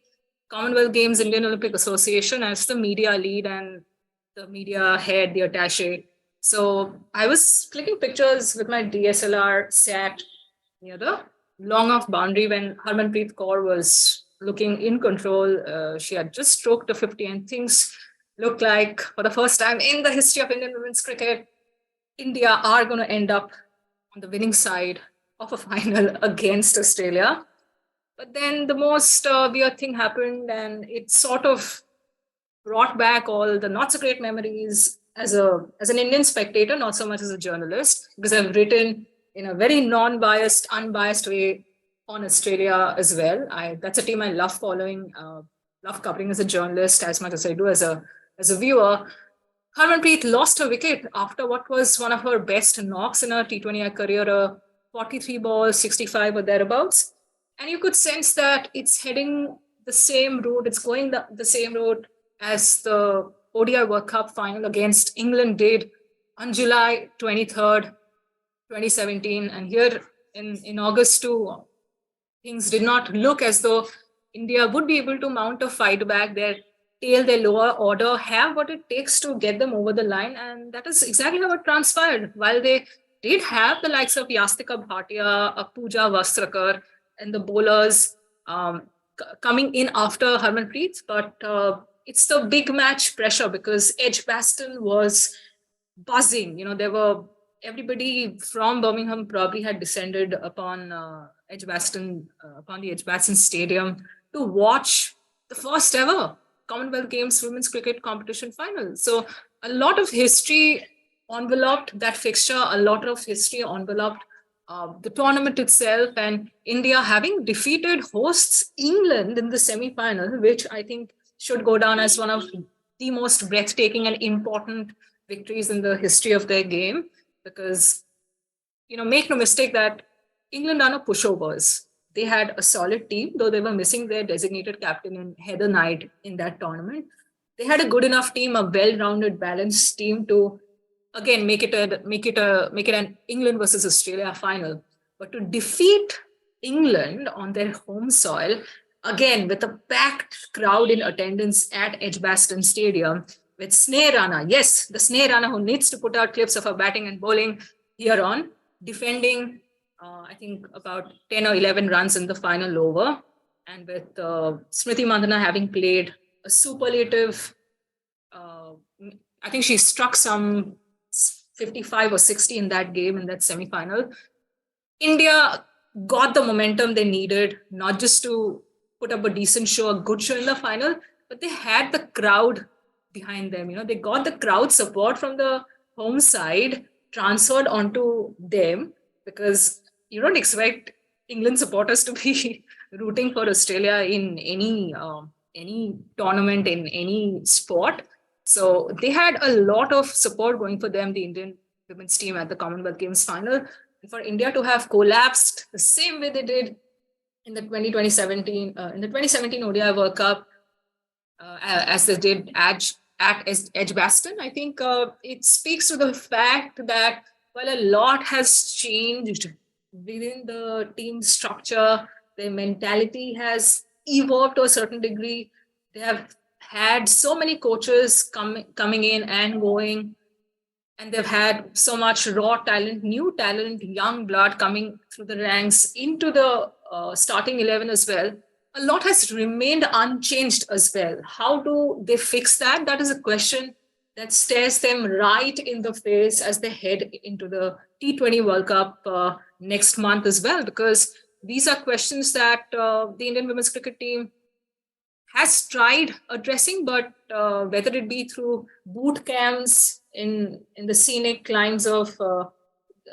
Commonwealth Games Indian Olympic Association as the media lead and the media head, the attaché. So I was clicking pictures with my DSLR sat near the long off boundary when Harmanpreet Kaur was looking in control. She had just stroked the 50 and things looked like, for the first time in the history of Indian women's cricket, India are going to end up on the winning side of a final against Australia. But then the most weird thing happened, and it sort of brought back all the not so great memories as an Indian spectator, not so much as a journalist, because I've written in a very non-biased, unbiased way on Australia as well. That's a team I love following, love covering as a journalist as much as I do as a viewer. Harmanpreet lost her wicket after what was one of her best knocks in her T20I career, a 43 ball, 65 or thereabouts. And you could sense that it's heading the same route, it's going the same route as the ODI World Cup final against England did on July 23rd, 2017. And here in August too, things did not look as though India would be able to mount a fight back. Their lower order have what it takes to get them over the line. And that is exactly how it transpired. While they did have the likes of Yastika Bhatia, Pooja Vastrakar, and the bowlers coming in after Harmanpreet, but it's the big match pressure, because Edgbaston was buzzing. Everybody from Birmingham probably had descended upon Edgbaston, upon the Edgbaston Stadium to watch the first ever Commonwealth Games women's cricket competition final. So a lot of history enveloped that fixture, a lot of history enveloped the tournament itself, and India having defeated hosts England in the semi-final, which I think should go down as one of the most breathtaking and important victories in the history of their game. Because, make no mistake that England are no pushovers. They had a solid team, though they were missing their designated captain in Heather Knight in that tournament. They had a good enough team, a well-rounded, balanced team to, again, make it an England versus Australia final. But to defeat England on their home soil, again, with a packed crowd in attendance at Edgbaston Stadium, with Sneh Rana, yes, the Sneh Rana who needs to put out clips of her batting and bowling here on, defending, I think, about 10 or 11 runs in the final over. And with Smriti Mandhana having played a superlative, I think she struck some 55 or 60 in that game, in that semi-final. India got the momentum they needed, not just to put up a decent show, a good show in the final, but they had the crowd behind them. They got the crowd support from the home side transferred onto them, because you don't expect England supporters to be rooting for Australia in any tournament, in any sport. So they had a lot of support going for them, the Indian women's team, at the Commonwealth Games final. And for India to have collapsed the same way they did in the 2017 ODI World Cup, as they did at Edgbaston, I think it speaks to the fact that while a lot has changed within the team structure, their mentality has evolved to a certain degree. They have had so many coaches coming in and going, and they've had so much raw talent, new talent, young blood coming through the ranks into the starting 11 as well. A lot has remained unchanged as well. How do they fix that? That is a question that stares them right in the face as they head into the T20 World Cup next month as well, because these are questions that the Indian women's cricket team has tried addressing, but whether it be through boot camps in the scenic climes of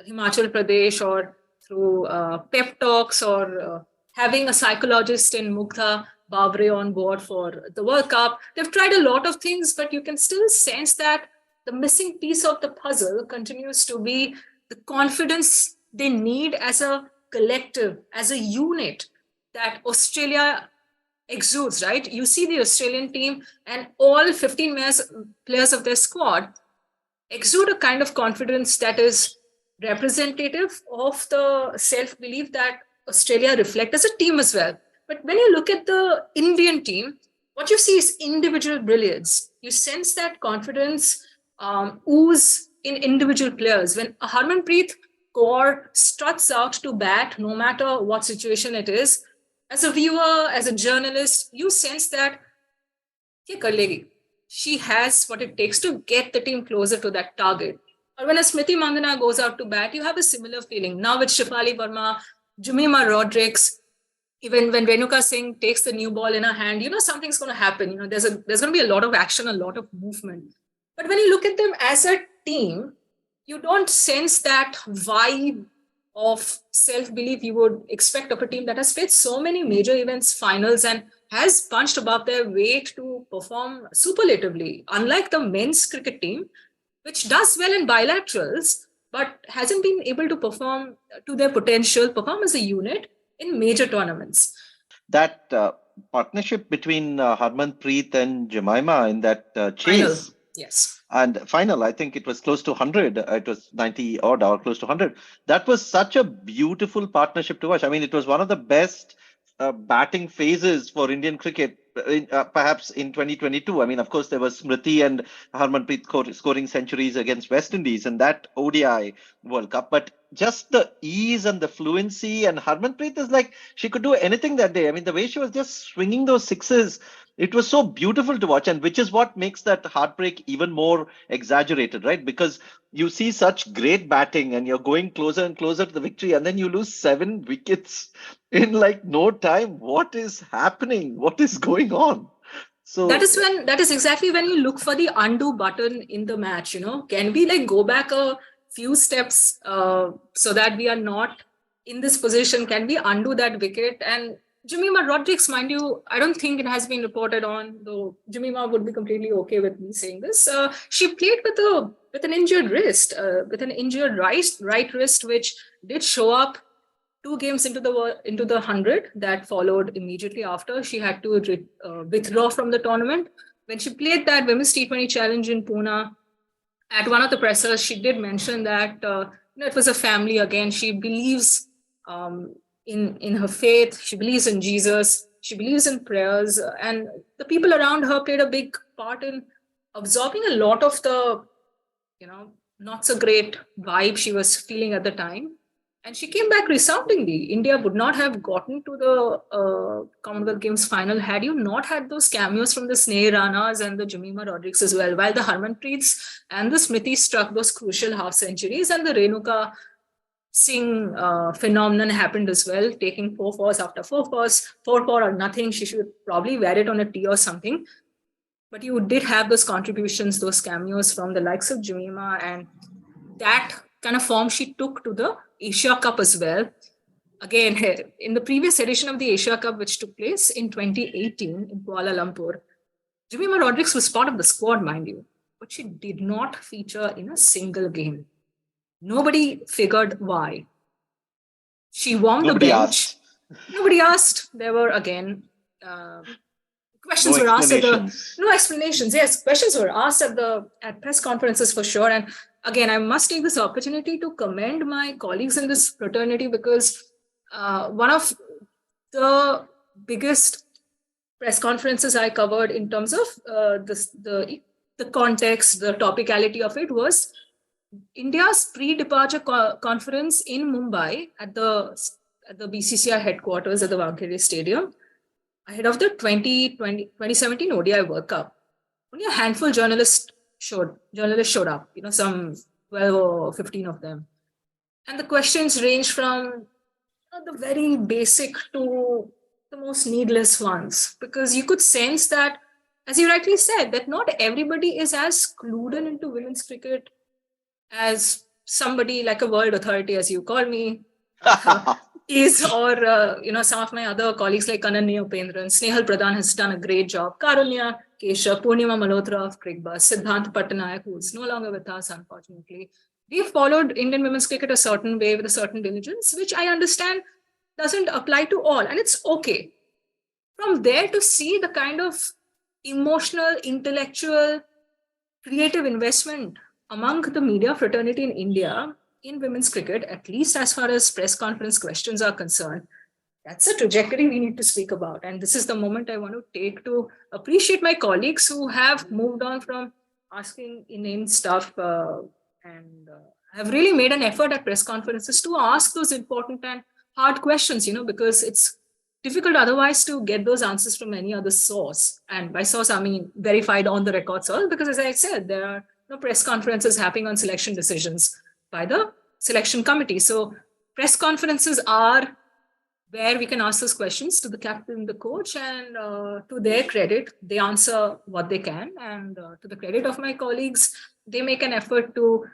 Himachal Pradesh, or through pep talks, or having a psychologist in Mugdha Bavre on board for the World Cup. They've tried a lot of things, but you can still sense that the missing piece of the puzzle continues to be the confidence they need as a collective, as a unit that Australia exudes, right? You see the Australian team and all 15 players of their squad exude a kind of confidence that is representative of the self-belief that Australia reflect as a team as well. But when you look at the Indian team, what you see is individual brilliance. You sense that confidence ooze in individual players. When Harmanpreet Kaur struts out to bat, no matter what situation it is, as a viewer, as a journalist, you sense that she has what it takes to get the team closer to that target. Or when a Smriti Mandhana goes out to bat, you have a similar feeling. Now with Shefali Verma, Jemima Rodrigues, even when Renuka Singh takes the new ball in her hand, something's going to happen. There's going to be a lot of action, a lot of movement. But when you look at them as a team, you don't sense that vibe of self-belief you would expect of a team that has played so many major events, finals, and has punched above their weight to perform superlatively. Unlike the men's cricket team, which does well in bilaterals, but hasn't been able to perform to their potential, perform as a unit in major tournaments. That partnership between Harmanpreet and Jemima in that chase. Final. Yes. And final, I think it was close to 100. It was 90 odd or close to 100. That was such a beautiful partnership to watch. I mean, it was one of the best batting phases for Indian cricket, perhaps in 2022. I mean, of course, there was Smriti and Harmanpreet scoring centuries against West Indies in that ODI World Cup. But just the ease and the fluency, and Harmanpreet is like, she could do anything that day. I mean, the way she was just swinging those sixes, it was so beautiful to watch, and which is what makes that heartbreak even more exaggerated, right? Because you see such great batting and you're going closer and closer to the victory, and then you lose 7 wickets in like no time. What is happening? What is going on? So that is exactly when you look for the undo button in the match. Can we like go back a few steps so that we are not in this position? Can we undo that wicket? And Jemima Rodrigues, mind you, I don't think it has been reported on, though Jemima would be completely okay with me saying this. She played with an injured wrist, with an injured right wrist, which did show up 2 games into the 100 that followed immediately after. She had to withdraw from the tournament. When she played that Women's T20 Challenge in Pune, at one of the pressers, she did mention that it was a family again. She believes in her faith. She believes in Jesus. She believes in prayers. And the people around her played a big part in absorbing a lot of the, not so great vibe she was feeling at the time. And she came back resoundingly. India would not have gotten to the Commonwealth Games final had you not had those cameos from the Sneha Ranas and the Jemima Rodrigues as well, while the Harmanpreets and the Smriti struck those crucial half centuries, and the Renuka Singh phenomenon happened as well, taking 4 fours after 4 fours, 4 or nothing. She should probably wear it on a tee or something. But you did have those contributions, those cameos from the likes of Jemima, and that kind of form she took to the Asia Cup as well. Again, in the previous edition of the Asia Cup, which took place in 2018 in Kuala Lumpur, Jemima Rodrigues was part of the squad, mind you, but she did not feature in a single game. Nobody figured why. She warmed the bench. Nobody asked. There were, again, questions were asked no explanations. Yes, questions were asked at press conferences for sure. And again, I must take this opportunity to commend my colleagues in this fraternity, because one of the biggest press conferences I covered in terms of the context, the topicality of it, was India's pre-departure conference in Mumbai at the BCCI headquarters at the Wankhede Stadium ahead of the 2017 ODI World Cup. Only a handful of journalists showed up, some 12 or 15 of them. And the questions range from the very basic to the most needless ones, because you could sense that, as you rightly said, that not everybody is as clued into women's cricket as somebody like a world authority, as you call me, is, or some of my other colleagues like Ananya Upendran. Snehal Pradhan has done a great job. Karunya Keshav, Purnima Malhotra of Crickbus, Siddhant Patnaik, who is no longer with us, unfortunately. we followed Indian women's cricket a certain way with a certain diligence, which I understand doesn't apply to all, and it's okay. From there to see the kind of emotional, intellectual, creative investment among the media fraternity in India in women's cricket, at least as far as press conference questions are concerned, that's a trajectory we need to speak about. And this is the moment I want to take to appreciate my colleagues who have moved on from asking inane stuff and have really made an effort at press conferences to ask those important and hard questions, because it's difficult otherwise to get those answers from any other source. And by source, I mean verified on the record source, because as I said, there are no press conferences happening on selection decisions by the selection committee. So press conferences are where we can ask those questions to the captain, the coach, and to their credit, they answer what they can. And to the credit of my colleagues, they make an effort to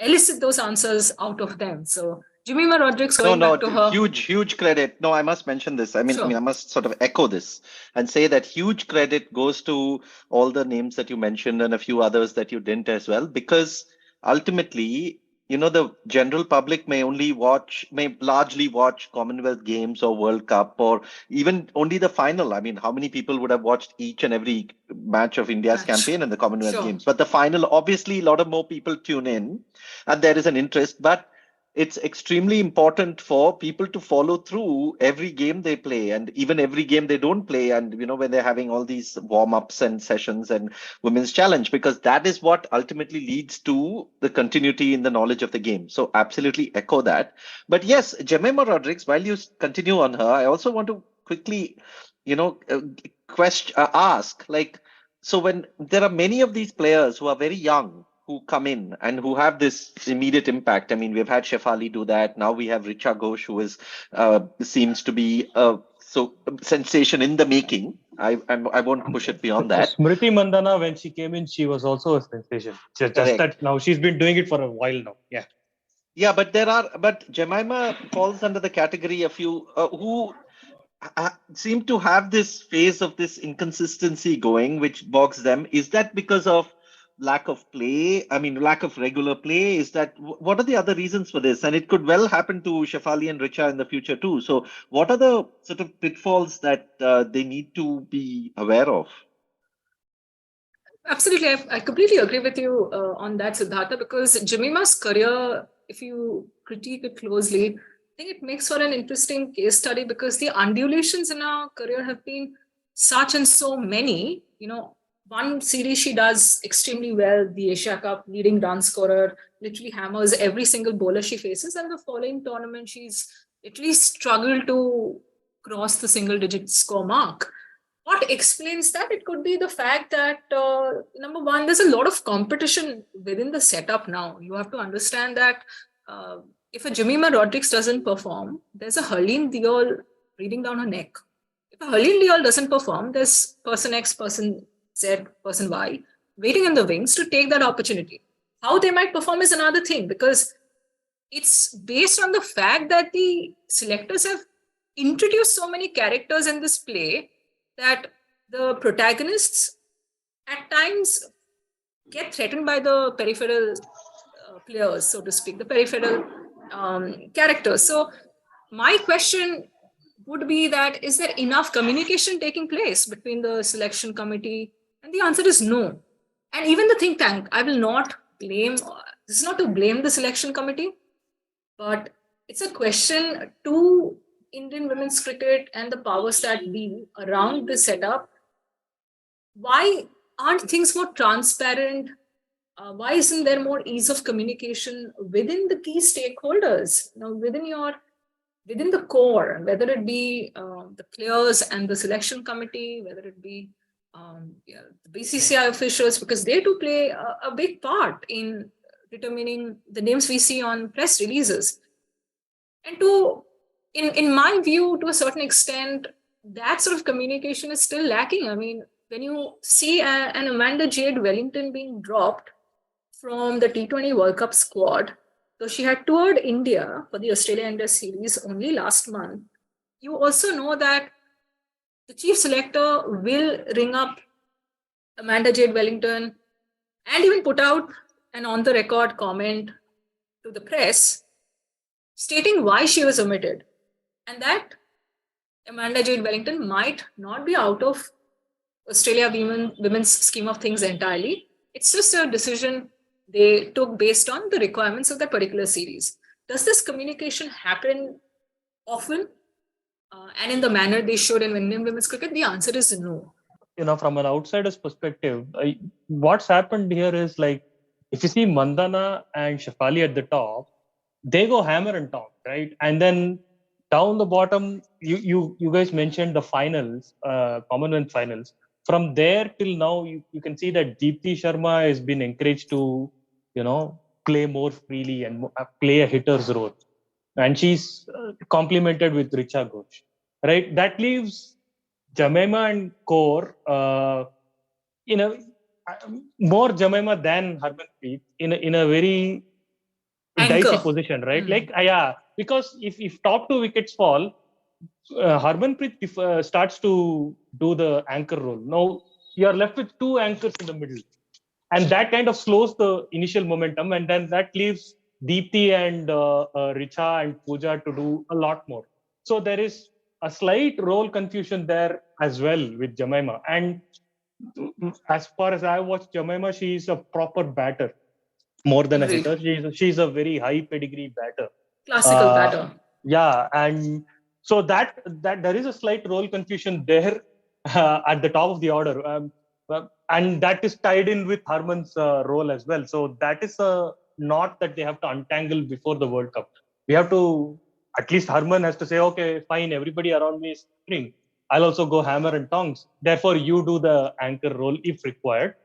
elicit those answers out of them. So Jemima Rodrigues, going back to her. Huge credit. No, I must mention this. I Sure. must sort of echo this and say that huge credit goes to all the names that you mentioned and a few others that you didn't as well, because ultimately, the general public may largely watch Commonwealth Games or World Cup or even only the final. I mean, how many people would have watched each and every match of India's campaign in the Commonwealth Sure. Games? But the final, obviously, a lot of more people tune in and there is an interest. But it's extremely important for people to follow through every game they play and even every game they don't play. And, when they're having all these warm-ups and sessions and women's challenge, because that is what ultimately leads to the continuity in the knowledge of the game. So absolutely echo that. But yes, Jemima Rodrigues, while you continue on her, I also want to quickly, ask, so when there are many of these players who are very young, who come in and who have this immediate impact. I mean, we've had Shefali do that. Now we have Richa Ghosh, who seems to be a sensation in the making. I won't push it beyond that. Smriti Mandana, when she came in, she was also a sensation. Just that now she's been doing it for a while now. Yeah. Yeah, but Jemima falls under the category of few who seem to have this phase of this inconsistency going, which bogs them. Is that because of lack of play? I mean, lack of regular play? Is that what are the other reasons for this? And it could well happen to Shefali and Richa in the future too. So, what are the sort of pitfalls that they need to be aware of? Absolutely, I completely agree with you on that, Siddhartha, because Jemima's career, if you critique it closely, I think it makes for an interesting case study because the undulations in her career have been such and so many. One series she does extremely well, the Asia Cup, leading run scorer, literally hammers every single bowler she faces, and the following tournament she's at least struggled to cross the single-digit score mark. What explains that? It could be the fact that, number one, there's a lot of competition within the setup now. You have to understand that if a Jemima Rodrigues doesn't perform, there's a Harleen Deol breathing down her neck. If a Harleen Deol doesn't perform, there's person X, person Z, person Y waiting in the wings to take that opportunity. How they might perform is another thing, because it's based on the fact that the selectors have introduced so many characters in this play that the protagonists at times get threatened by the peripheral players, so to speak, the peripheral characters. So my question would be that, is there enough communication taking place between the selection committee? And the answer is no. And even the think tank, I will not blame, this is not to blame the selection committee, but it's a question to Indian women's cricket and the powers that be around the setup. Why aren't things more transparent? Why isn't there more ease of communication within the key stakeholders? Within the core, whether it be the players and the selection committee, whether it be the BCCI officials, because they do play a big part in determining the names we see on press releases. And in my view, to a certain extent, that sort of communication is still lacking. I mean, when you see an Amanda Jade Wellington being dropped from the T20 World Cup squad, so she had toured India for the Australia-India series only last month, you also know that the chief selector will ring up Amanda Jade Wellington and even put out an on-the-record comment to the press stating why she was omitted, and that Amanda Jade Wellington might not be out of Australia women's scheme of things entirely. It's just a decision they took based on the requirements of that particular series. Does this communication happen often and in the manner they should in Indian women's cricket? The answer is no. From an outsider's perspective, what's happened here is like, if you see Mandana and Shafali at the top, they go hammer and tongs, right? And then down the bottom, you guys mentioned the finals, Commonwealth finals. From there till now, you can see that Deepti Sharma has been encouraged to, play more freely and play a hitter's role. And she's complemented with Richa Ghosh, right? That leaves Jemima and Kaur, more Jemima than Harmanpreet in a very dicey position, right? Because if top 2 wickets fall, Harmanpreet starts to do the anchor role. Now you are left with 2 anchors in the middle, and that kind of slows the initial momentum, and then that leaves Deepti and Richa and Pooja to do a lot more. So there is a slight role confusion there as well with Jemima. And as far as I watch Jemima, she's a proper batter more than a hitter. She's a very high pedigree batter. Classical batter. Yeah, and so that there is a slight role confusion there at the top of the order. And that is tied in with Harman's role as well. So that is a knot that they have to untangle before the World Cup. We have to, at least Harman has to say, okay, fine, everybody around me is hitting. I'll also go hammer and tongs. Therefore, you do the anchor role if required.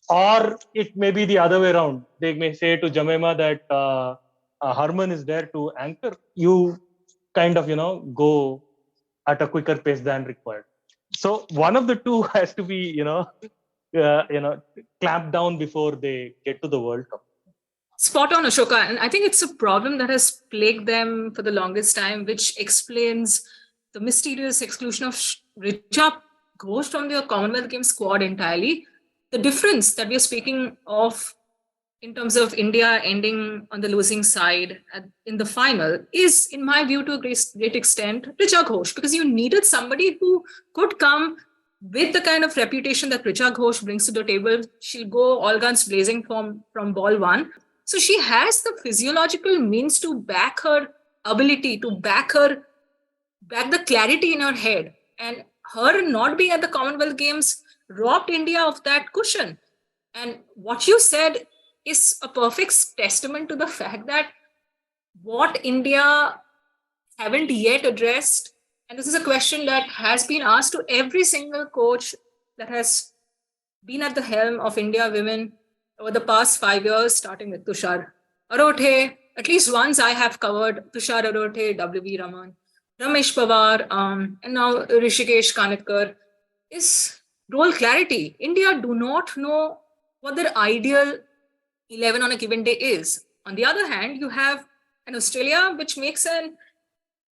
Or it may be the other way around. They may say to Jemima that Harman is there to anchor. You kind of, go at a quicker pace than required. So one of the two has to be, clamped down before they get to the World Cup. Spot on, Ashoka. And I think it's a problem that has plagued them for the longest time, which explains the mysterious exclusion of Richa Ghosh from the Commonwealth Games squad entirely. The difference that we are speaking of in terms of India ending on the losing side in the final is, in my view, to a great extent, Richa Ghosh, because you needed somebody who could come with the kind of reputation that Richa Ghosh brings to the table. She'll go all guns blazing from ball 1. So she has the physiological means to back her ability, to back the clarity in her head. And her not being at the Commonwealth Games robbed India of that cushion. And what you said is a perfect testament to the fact that what India haven't yet addressed, and this is a question that has been asked to every single coach that has been at the helm of India women over the past 5 years, starting with Tushar Arothe. At least once I have covered Tushar Arothe, W.V. Raman, Ramesh Pawar, and now Rishikesh Kanetkar, is role clarity. India do not know what their ideal 11 on a given day is. On the other hand, you have an Australia which makes an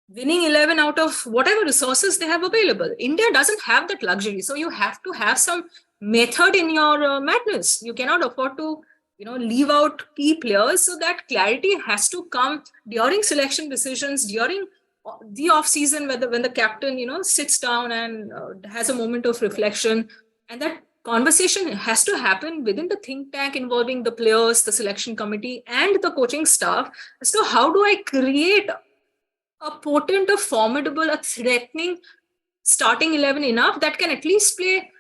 winning 11 out of whatever resources they have available. India doesn't have that luxury. So you have to have some method in your madness. You cannot afford to, leave out key players. So that clarity has to come during selection decisions, during the off season, when the captain, sits down and has a moment of reflection. And that conversation has to happen within the think tank involving the players, the selection committee, and the coaching staff as to how do I create a potent, a formidable, a threatening starting 11 enough that can at least play,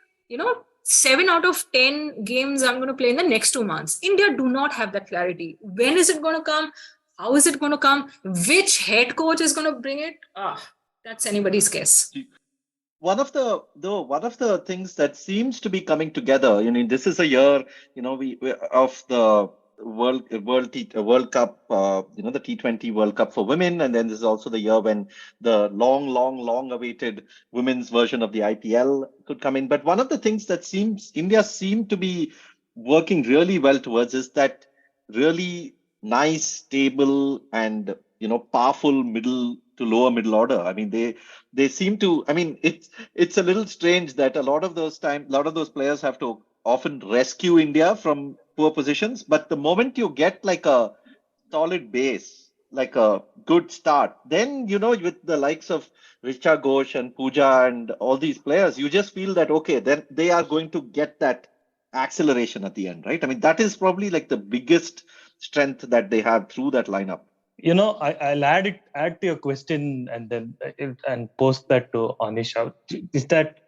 7 out of 10 games I'm going to play in the next 2 months. India do not have that clarity. When is it going to come? How is it going to come? Which head coach is going to bring it? That's anybody's guess. One of the things that seems to be coming together, this is a year, we of the World Cup, the T20 World Cup for women, and then this is also the year when the long awaited women's version of the IPL could come in. But one of the things that India seemed to be working really well towards is that really nice, stable, and powerful middle to lower middle order. I mean, they seem to. I mean, it's a little strange that a lot of those players have to often rescue India from poor positions. But the moment you get like a solid base, like a good start, then, with the likes of Richa Ghosh and Pooja and all these players, you just feel that, okay, then they are going to get that acceleration at the end, right? I mean, that is probably like the biggest strength that they have through that lineup. I'll add to your question and post that to Annesha. Is that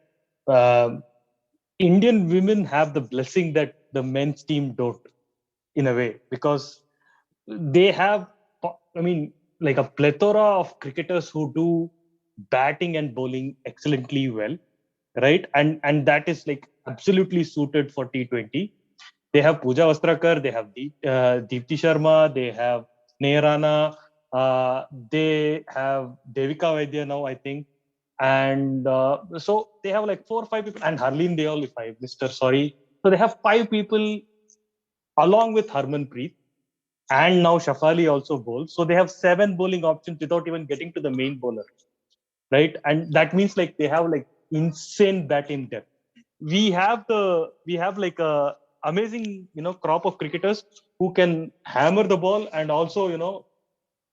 Indian women have the blessing that the men's team don't, in a way, because they have, like a plethora of cricketers who do batting and bowling excellently well, right? And that is like absolutely suited for T20. They have Pooja Vastrakar, they have Deepti Sharma, they have Neerana, they have Devika Vaidya now, I think. And so they have like 4 or 5 people, and Harleen Deol, if I missed her, sorry. So they have 5 people along with Harmanpreet, and now Shafali also bowls. So they have 7 bowling options without even getting to the main bowler, right? And that means like they have like insane batting depth. We have like a amazing crop of cricketers who can hammer the ball and also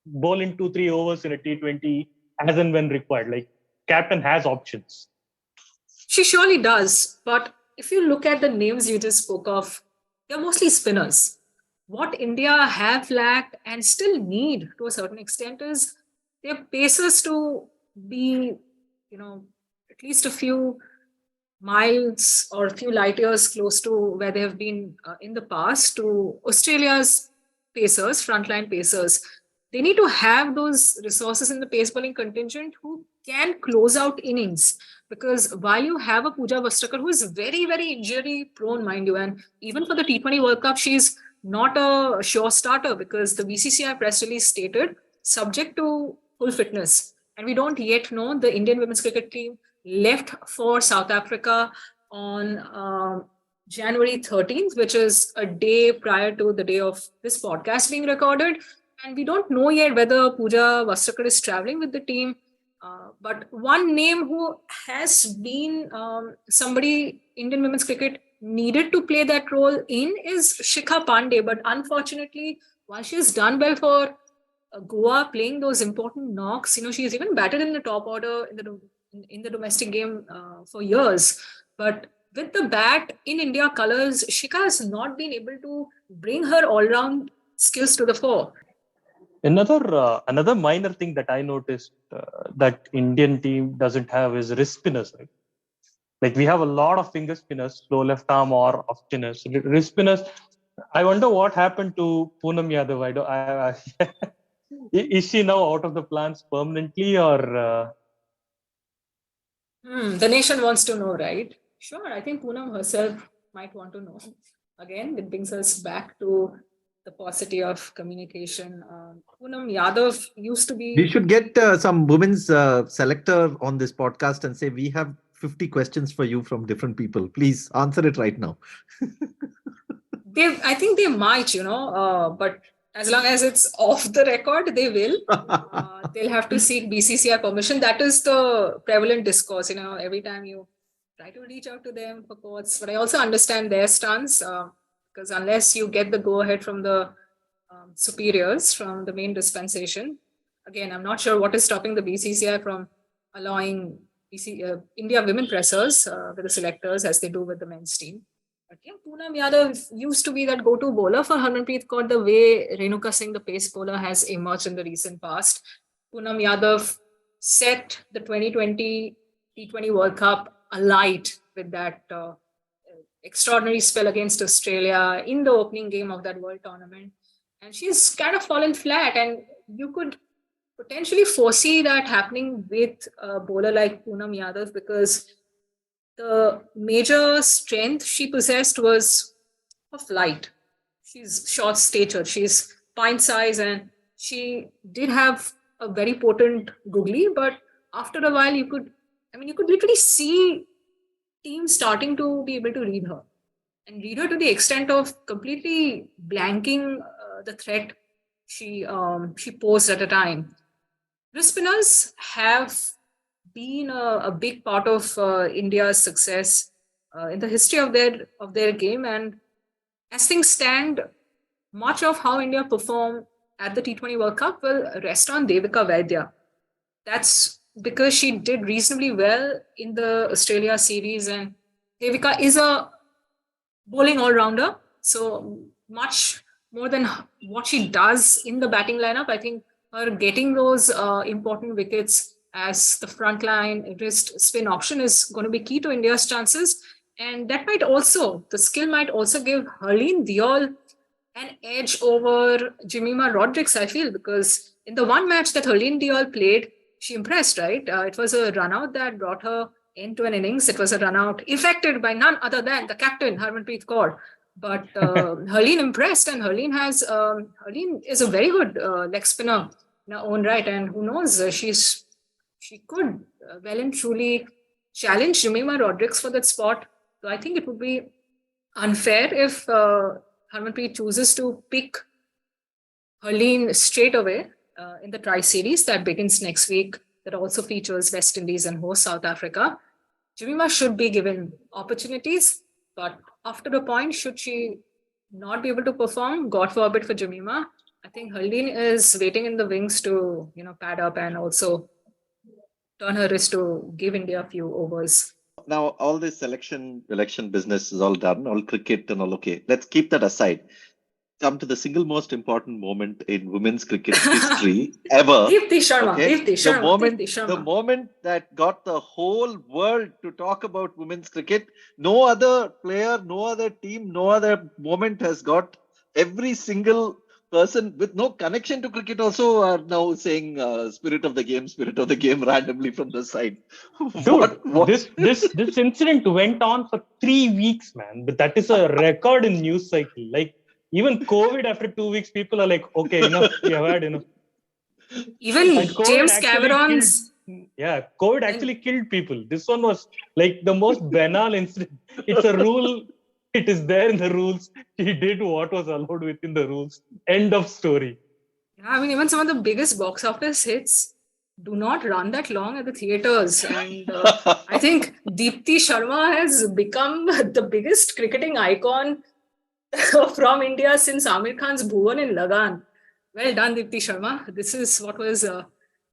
bowl in 2-3 overs in a T20 as and when required. Like captain has options. She surely does. But if you look at the names you just spoke of, they're mostly spinners. What India have lacked and still need to a certain extent is their pacers to be, at least a few miles or a few light years close to where they have been in the past to Australia's pacers, frontline pacers. They need to have those resources in the pace bowling contingent who can close out innings. Because while you have a Pooja Vastrakar who is very, very injury prone, mind you, and even for the T20 World Cup, she's not a sure starter because the BCCI press release stated subject to full fitness. And we don't yet know the Indian women's cricket team left for South Africa on January 13th, which is a day prior to the day of this podcast being recorded. And we don't know yet whether Pooja Vastrakar is traveling with the team. But one name who has been somebody Indian women's cricket needed to play that role in is Shikha Pandey. But unfortunately, while she has done well for Goa playing those important knocks, she's even batted in the top order in the domestic game for years. But with the bat in India colours, Shikha has not been able to bring her all-round skills to the fore. Another minor thing that I noticed that Indian team doesn't have is wrist spinners, right? Like we have a lot of finger spinners, slow left arm or off spinners. Wrist spinners. I wonder what happened to Poonam Yadav. Is she now out of the plans permanently, or? The nation wants to know, right? Sure, I think Poonam herself might want to know. Again, it brings us back to the paucity of communication. Poonam Yadav used to be... We should get some women's selector on this podcast and say, we have 50 questions for you from different people. Please answer it right now. I think they might, but as long as it's off the record, they will. They'll have to seek BCCI permission. That is the prevalent discourse, every time you try to reach out to them for quotes. But I also understand their stance, because unless you get the go-ahead from the superiors, from the main dispensation, again, I'm not sure what is stopping the BCCI from allowing India women pressers with the selectors as they do with the men's team. But yeah, Poonam Yadav used to be that go-to bowler for Harmanpreet Kaur, the way Renuka Singh, the pace bowler, has emerged in the recent past. Poonam Yadav set the 2020 T20 World Cup alight with that extraordinary spell against Australia in the opening game of that World Tournament. And she's kind of fallen flat, and you could potentially foresee that happening with a bowler like Poonam Yadav, because the major strength she possessed was her flight. She's short stature, she's pint size, and she did have a very potent googly, but after a while you could literally see teams starting to be able to read her to the extent of completely blanking the threat she posed at a time. Wrist spinners have been a big part of India's success in the history of their game, and as things stand, much of how India perform at the T20 World Cup will rest on Devika Vaidya. That's because she did reasonably well in the Australia series, and Devika is a bowling all-rounder. So much more than what she does in the batting lineup. I think her getting those important wickets as the frontline wrist spin option is going to be key to India's chances. And that might also, the skill might also give Harleen Deol an edge over Jemima Rodrigues, I feel, because in the one match that Harleen Deol played, she impressed, right? It was a run out that brought her into an innings. It was a run out effected by none other than the captain, Harmanpreet Kaur. But Harleen impressed, and Harleen is a very good leg spinner in her own right. And who knows, she could well and truly challenge Jemima Rodrigues for that spot. So I think it would be unfair if Harmanpreet chooses to pick Harleen straight away in the tri-series that begins next week, that also features West Indies and hosts South Africa. Jemima should be given opportunities, but after a point, should she not be able to perform, God forbid for Jemima, I think Harleen is waiting in the wings to, pad up and also turn her wrist to give India a few overs. Now, all this election business is all done, all cricket and all okay. Let's keep that aside. Come to the single most important moment in women's cricket history ever. Deepti Sharma. Okay? Deepti Sharma. The moment that got the whole world to talk about women's cricket, no other player, no other team, no other moment has got every single person with no connection to cricket also are now saying spirit of the game randomly from the side. Dude, this incident went on for 3 weeks, man. But that is a record in news cycle. Like, even COVID, after 2 weeks, people are like, okay, enough, we have had enough. Even James Cameron's... COVID actually killed people. This one was like the most banal incident. It's a rule. It is there in the rules. He did what was allowed within the rules. End of story. Yeah, I mean, even some of the biggest box office hits do not run that long at the theaters. And I think Deepti Sharma has become the biggest cricketing icon from India since Amir Khan's Bhuvan in Lagan. Well done, Deepti Sharma. This is what was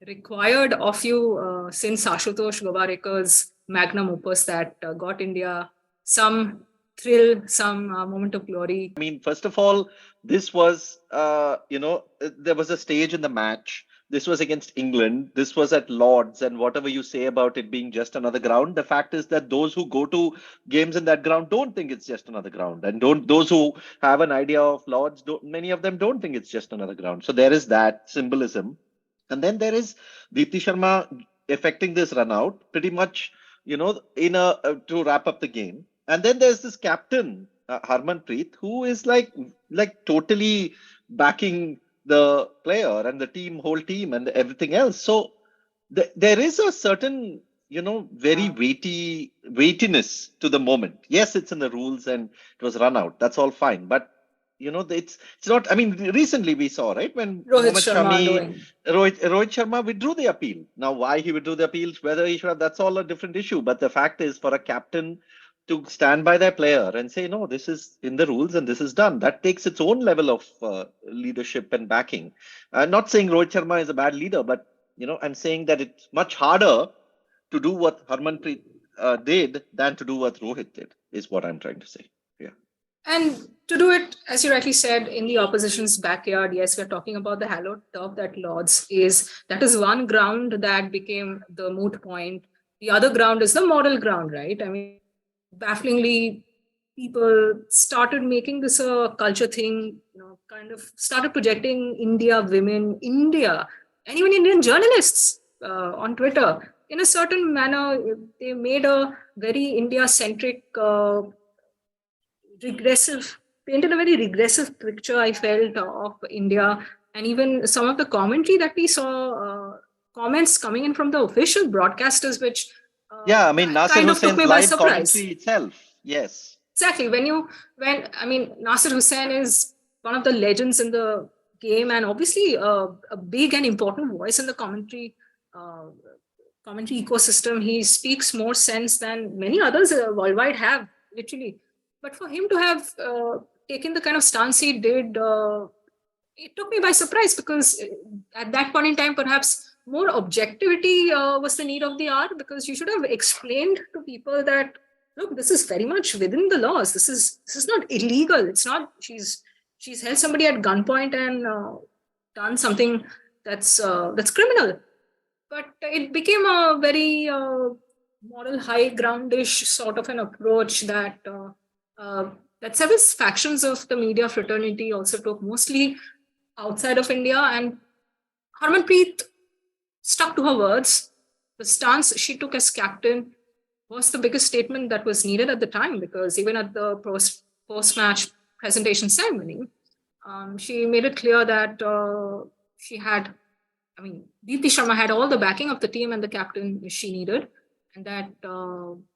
required of you since Ashutosh Gowarekar's magnum opus that got India some thrill, some moment of glory. I mean, first of all, this was, there was a stage in the match. This was against England. This was at Lord's, and whatever you say about it being just another ground, the fact is that those who go to games in that ground don't think it's just another ground, and those who have an idea of Lord's, many of them don't think it's just another ground. So there is that symbolism, and then there is Deepti Sharma effecting this run out pretty much, to wrap up the game. And then there's this captain, Harmanpreet, who is like totally backing the player and the whole team and everything else. So there is a certain, very weightiness to the moment. Yes, it's in the rules and it was run out. That's all fine. But, it's not, I mean, recently we saw, right, when Rohit Sharma withdrew the appeal. Now, why he withdrew the appeal, whether he should have, that's all a different issue. But the fact is, for a captain to stand by their player and say, no, this is in the rules and this is done, that takes its own level of leadership and backing. I'm not saying Rohit Sharma is a bad leader, but, I'm saying that it's much harder to do what Harmanpreet did than to do what Rohit did, is what I'm trying to say. Yeah. And to do it, as you rightly said, in the opposition's backyard, yes, we're talking about the hallowed turf that Lord's is. That is one ground that became the moot point. The other ground is the model ground, right? I mean, bafflingly, people started making this a culture thing, kind of started projecting India, women, India, and even Indian journalists on Twitter. In a certain manner, they made a very India-centric, painted a very regressive picture, I felt, of India. And even some of the commentary that we saw, comments coming in from the official broadcasters, which I mean, Nasir Hussain's live commentary itself. Yes. Exactly. Nasir Hussain is one of the legends in the game and obviously a big and important voice in the commentary ecosystem. He speaks more sense than many others worldwide have, literally. But for him to have taken the kind of stance he did it took me by surprise because at that point in time, perhaps more objectivity was the need of the hour, because you should have explained to people that, look, this is very much within the laws. This is not illegal. It's not, she's held somebody at gunpoint and done something that's criminal. But it became a very moral high groundish sort of an approach that several factions of the media fraternity also took, mostly outside of India. And Harmanpreet stuck to her words. The stance she took as captain was the biggest statement that was needed at the time, because even at the post-match presentation ceremony, she made it clear that Deepti Sharma had all the backing of the team and the captain she needed, and that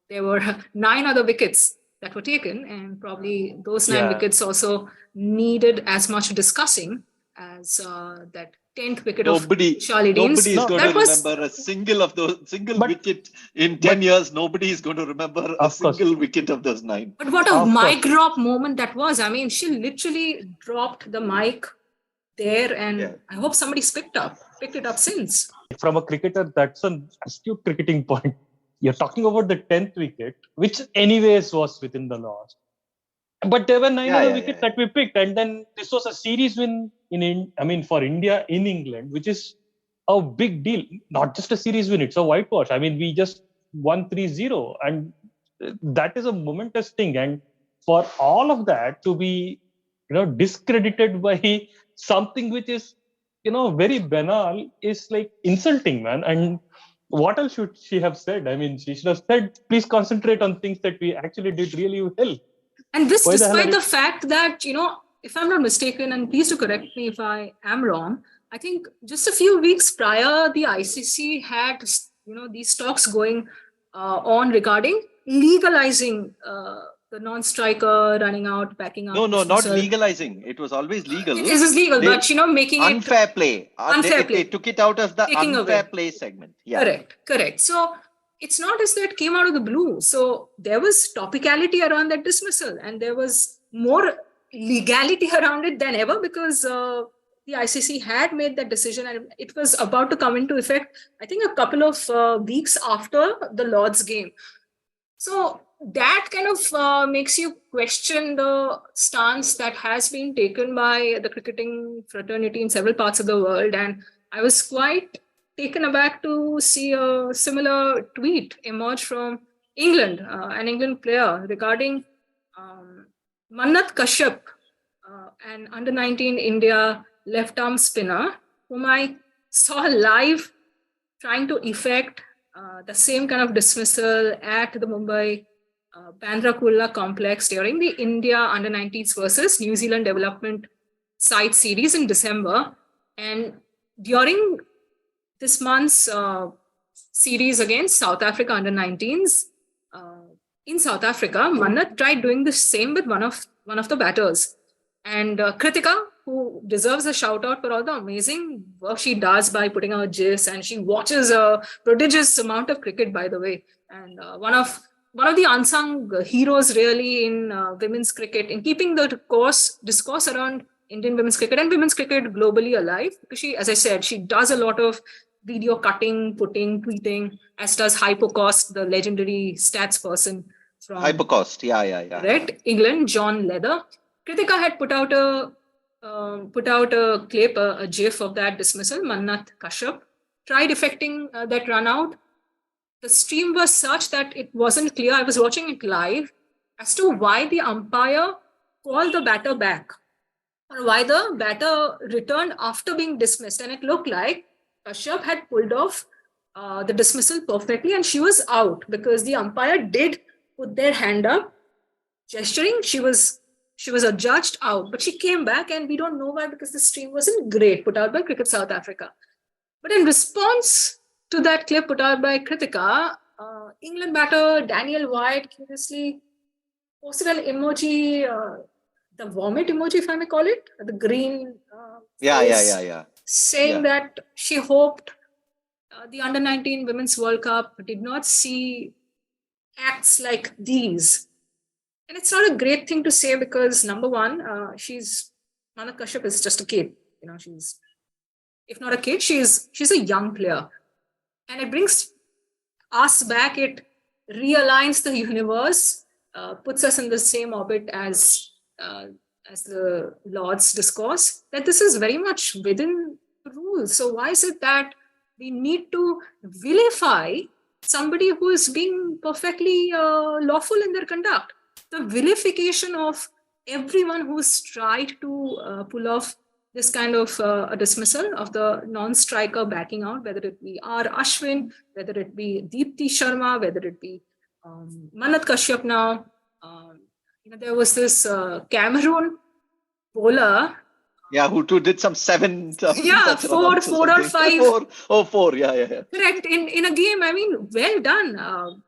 there were 9 other wickets that were taken, and probably those 9 wickets also needed as much discussing as that 10th wicket of Charlie Deans. Nobody is going to remember a single wicket in 10 years. Nobody is going to remember a single wicket of those 9. But what a mic drop moment that was. I mean, she literally dropped the mic there, and I hope somebody's picked it up since. From a cricketer, that's an astute cricketing point. You're talking about the 10th wicket, which anyways was within the laws. But there were 9 other wickets that we picked. And then this was a series win for India in England, which is a big deal. Not just a series win, it's a whitewash. I mean, we just won 3-0. And that is a momentous thing. And for all of that to be, discredited by something which is, very banal is like insulting, man. And what else should she have said? I mean, she should have said, please concentrate on things that we actually did really well. And this, despite the fact that, if I'm not mistaken, and please do correct me if I am wrong, I think just a few weeks prior, the ICC had, these talks going on regarding legalizing the non-striker running out, backing up. No, not legalizing. It was always legal. It is legal, but making unfair play. Unfair play. They took it out of the unfair play segment. Yeah. Correct. So it's not as though it came out of the blue. So there was topicality around that dismissal, and there was more legality around it than ever, because the ICC had made that decision, and it was about to come into effect, I think, a couple of weeks after the Lord's game. So that kind of makes you question the stance that has been taken by the cricketing fraternity in several parts of the world. And I was quite taken aback to see a similar tweet emerge from England, an England player, regarding Mannat Kashyap, an under-19 India left-arm spinner, whom I saw live trying to effect the same kind of dismissal at the Mumbai Bandra Kurla complex during the India under-19s versus New Zealand development side series in December. And during this month's series against South Africa under-19s, in South Africa, Mannat tried doing the same with one of the batters. And Kritika, who deserves a shout out for all the amazing work she does by putting out GIFs, and she watches a prodigious amount of cricket, by the way. And one of the unsung heroes really in women's cricket, in keeping the discourse around Indian women's cricket and women's cricket globally alive. Because she, as I said, she does a lot of video cutting, tweeting, as does Hypocost, the legendary stats person from Hypocost, yeah. Right, England, John Leather. Kritika had put out a clip, a GIF of that dismissal. Mannat Kashyap tried effecting that run out. The stream was such that it wasn't clear. I was watching it live as to why the umpire called the batter back, or why the batter returned after being dismissed. And it looked like Kashyap had pulled off the dismissal perfectly, and she was out because the umpire did put their hand up, gesturing. She was adjudged out, but she came back, and we don't know why, because the stream wasn't great, put out by Cricket South Africa. But in response to that clip put out by Kritika, England batter Daniel White curiously posted an emoji, the vomit emoji, if I may call it, the green Yeah. saying that she hoped the Under-19 Women's World Cup did not see acts like these. And it's not a great thing to say, because number one, Mannat Kashyap is just a kid. she's, if not a kid, she's a young player. And it brings us back, it realigns the universe, puts us in the same orbit as the Lord's discourse, that this is very much within the rules. So why is it that we need to vilify somebody who is being perfectly lawful in their conduct? The vilification of everyone who's tried to pull off this kind of a dismissal of the non-striker backing out, whether it be R. Ashwin, whether it be Deepti Sharma, whether it be Manat Kashyap now. There was this Cameroon bowler. Yeah, who did some 7 Yeah, four or five. Four. Yeah. Correct. In a game, I mean, well done.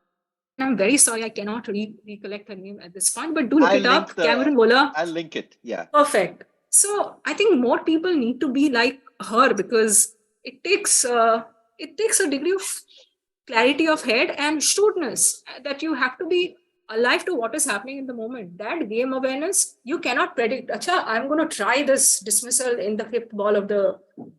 I'm very sorry, I cannot recollect her name at this point, but do look it up. Cameroon bowler. I'll link it. Yeah. Perfect. So I think more people need to be like her, because it takes a degree of clarity of head and shrewdness, that you have to be alive to what is happening in the moment. That game awareness, you cannot predict, Acha, I'm going to try this dismissal in the 5th ball of the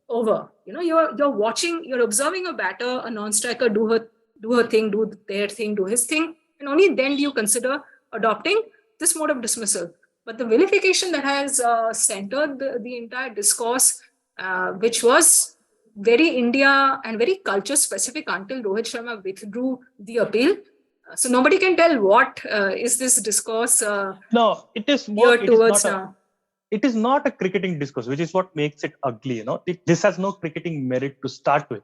over. You're watching, you're observing a batter, a non-striker do her thing, do their thing, do his thing, and only then do you consider adopting this mode of dismissal. But the vilification that has centered the entire discourse, which was very India and very culture specific until Rohit Sharma withdrew the appeal. So nobody can tell what is this discourse. No, it is more towards now. It is not a cricketing discourse, which is what makes it ugly. This has no cricketing merit to start with.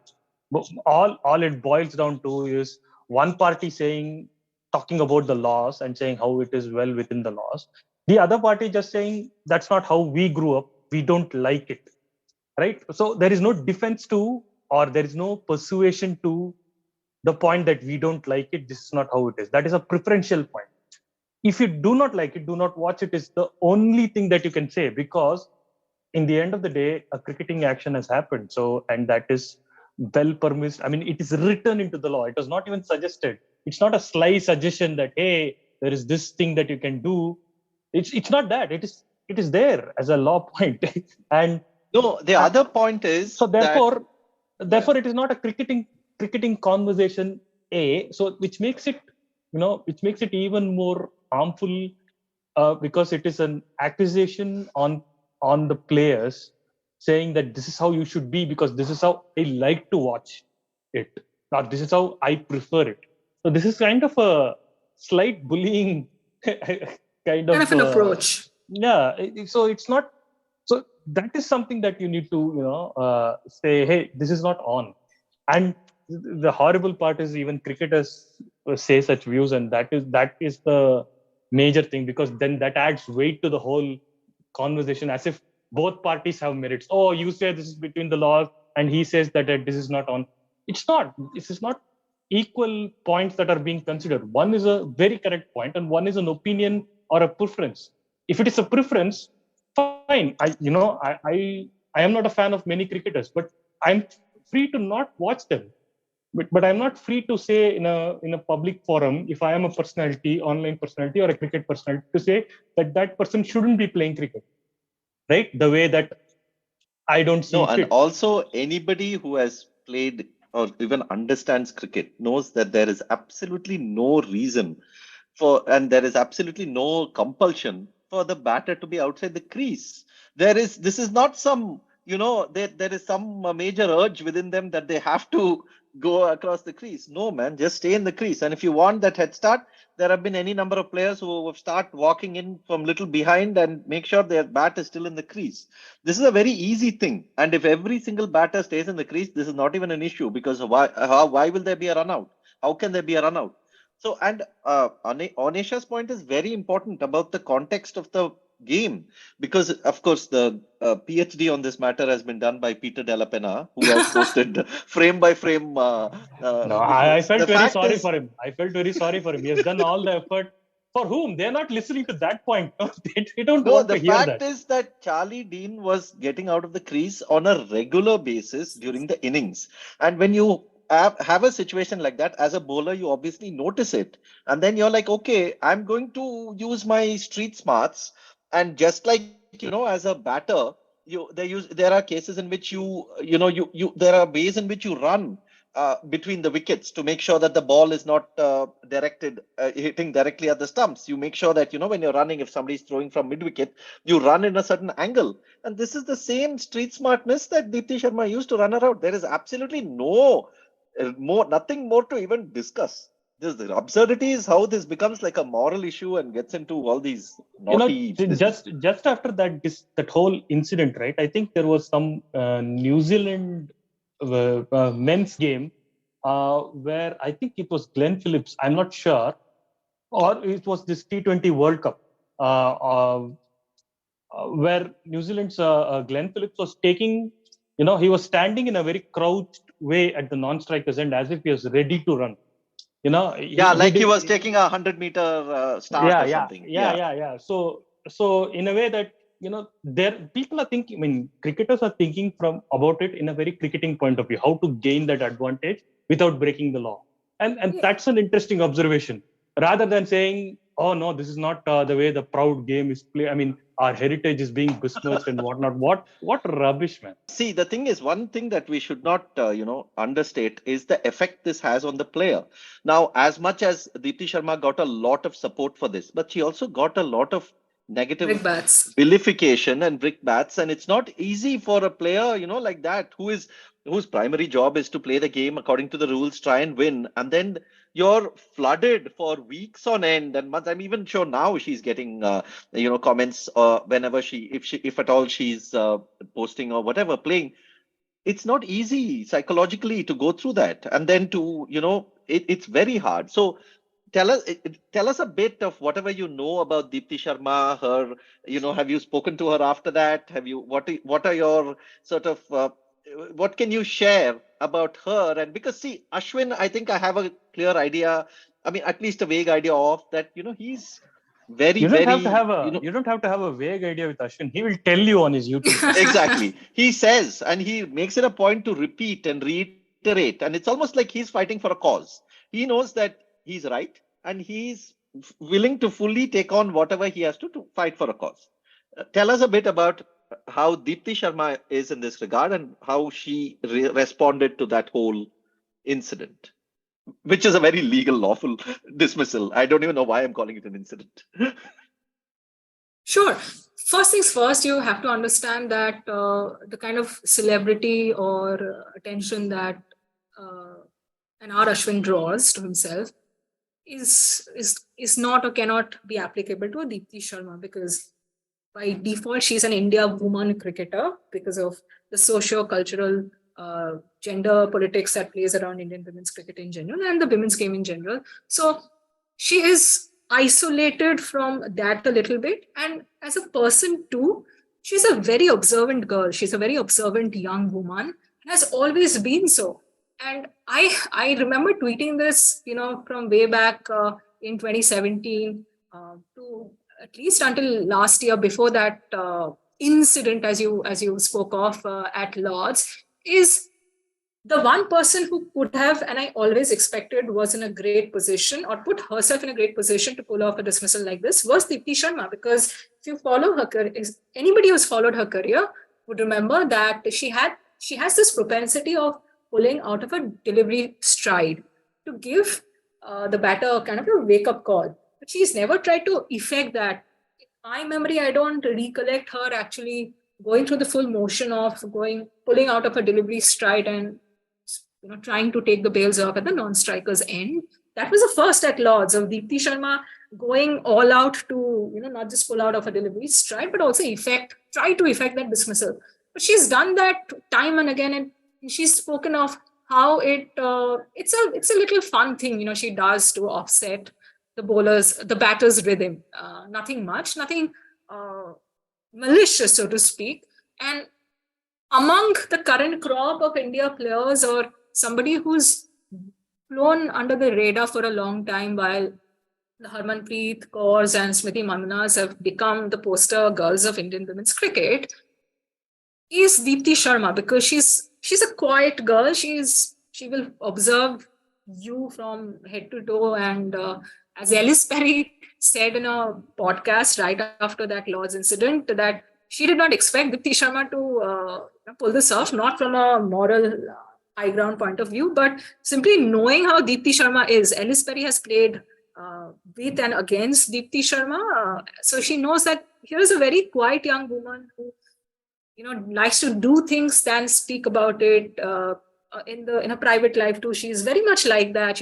All it boils down to is one party talking about the laws and saying how it is well within the laws. The other party just saying that's not how we grew up. We don't like it, right? So there is no defense to, or there is no persuasion to the point that we don't like it. This is not how it is. That is a preferential point. If you do not like it, do not watch it is the only thing that you can say, because in the end of the day, a cricketing action has happened. So, and that is well permitted. I mean, it is written into the law. It was not even suggested. It's not a sly suggestion that, hey, there is this thing that you can do. It's not that. It is there as a law point. And no, the other point is, so therefore it is not a cricketing conversation. So which makes it even more harmful, because it is an accusation on the players, saying that this is how you should be because this is how I like to watch it, or this is how I prefer it. So this is kind of a slight bullying kind of an approach. Yeah. So it's not. So that is something that you need to say, hey, this is not on. And the horrible part is even cricketers say such views, and that is the major thing, because then that adds weight to the whole conversation, as if both parties have merits. Oh, you say this is between the laws, and he says that this is not on. It's not. This is not equal points that are being considered. One is a very correct point, and one is an opinion or a preference. If it is a preference, fine. I am not a fan of many cricketers, but I'm free to not watch them. But I'm not free to say in a public forum, if I am a personality, online personality or a cricket personality, to say that person shouldn't be playing cricket, right? The way that I don't see. No, and also anybody who has played or even understands cricket knows that there is absolutely no reason and there is absolutely no compulsion for the batter to be outside the crease. This is not some, there is some major urge within them that they have to go across the crease. No, man, just stay in the crease. And if you want that head start, there have been any number of players who have start walking in from little behind and make sure their bat is still in the crease. This is a very easy thing. And if every single batter stays in the crease, this is not even an issue, because why will there be a run out? How can there be a run out? So, and Annesha's point is very important about the context of the game, because of course the PhD on this matter has been done by Peter Della Penna, who has posted frame by frame. I felt very sorry for him. He has done all the effort. For whom? They're not listening to that point. They don't want to hear that. The fact is that Charlie Dean was getting out of the crease on a regular basis during the innings. And when you have a situation like that as a bowler, you obviously notice it. And then you're like, okay, I'm going to use my street smarts. And just like, as a batter, there are cases in which there are ways in which you run between the wickets to make sure that the ball is not hitting directly at the stumps. You make sure that, when you're running, if somebody's throwing from mid wicket, you run in a certain angle. And this is the same street smartness that Deepti Sharma used to run around. There is absolutely nothing more to even discuss. The absurdity is how this becomes like a moral issue and gets into all these naughty. Just after that whole incident, right? I think there was some New Zealand men's game where I think it was Glenn Phillips. I'm not sure, or it was this T20 World Cup where New Zealand's Glenn Phillips was taking. He was standing in a very crouched way at the non-striker's end as if he was ready to run. He was taking a 100-meter start or something. Yeah. So in a way that, there people are thinking, cricketers are thinking about it in a very cricketing point of view, how to gain that advantage without breaking the law. And that's an interesting observation, rather than saying, oh no, this is not the way the proud game is played. Our heritage is being besmirched and whatnot. What rubbish, man. See, the thing is, one thing that we should not, understate is the effect this has on the player. Now, as much as Deepti Sharma got a lot of support for this, but she also got a lot of negative vilification and brickbats. And it's not easy for a player, like that, whose primary job is to play the game according to the rules, try and win. And then you're flooded for weeks on end and months. I'm even sure now she's getting, comments whenever if at all she's posting or whatever, playing. It's not easy psychologically to go through that. And then it's very hard. So tell us a bit of whatever you know about Deepti Sharma, her, have you spoken to her after that? What are your sort of, what can you share about her? And because, see, Ashwin, I think I have a clear idea. At least a vague idea of that, he's very, you don't very... You don't have to have a vague idea with Ashwin. He will tell you on his YouTube. Exactly. He says, and he makes it a point to repeat and reiterate. And it's almost like he's fighting for a cause. He knows that he's right, and he's willing to fully take on whatever he has to fight for a cause. Tell us a bit about how Deepti Sharma is in this regard and how she responded to that whole incident, which is a very legal, lawful dismissal. I don't even know why I'm calling it an incident. Sure. First things first, you have to understand that the kind of celebrity or attention that an R. Ashwin draws to himself is not or cannot be applicable to a Deepti Sharma, because by default she's an India woman cricketer because of the socio-cultural gender politics that plays around Indian women's cricket in general and the women's game in general. So she is isolated from that a little bit, and as a person too, she's a very observant girl. She's a very observant young woman and has always been so. And I remember tweeting this, from way back in 2017 to at least until last year, before that incident, as you spoke of at Lord's, is the one person who could have, and I always expected was in a great position or put herself in a great position to pull off a dismissal like this, was Deepti Sharma. Because if you follow her career, anybody who's followed her career would remember that she has this propensity of pulling out of a delivery stride to give the batter kind of a wake-up call. But she's never tried to effect that. In my memory, I don't recollect her actually going through the full motion of pulling out of a delivery stride and trying to take the bails off at the non-striker's end. That was the first at Lord's of Deepti Sharma going all out to, not just pull out of a delivery stride, but also try to effect that dismissal. But she's done that time and again, and she's spoken of how it's a little fun thing, she does to offset the batter's rhythm. Nothing much, nothing malicious, so to speak. And among the current crop of India players, or somebody who's flown under the radar for a long time, while the Harmanpreet Kaurs and Smriti Mandanas have become the poster girls of Indian women's cricket, is Deepti Sharma, because she's a quiet girl. She will observe you from head to toe, and as Ellis Perry said in a podcast right after that Lord's incident, that she did not expect Deepti Sharma to pull this off, not from a moral high ground point of view, but simply knowing how Deepti Sharma is. Ellis Perry has played with and against Deepti Sharma. So she knows that here is a very quiet young woman who likes to do things than speak about it in a private life too. She's very much like that,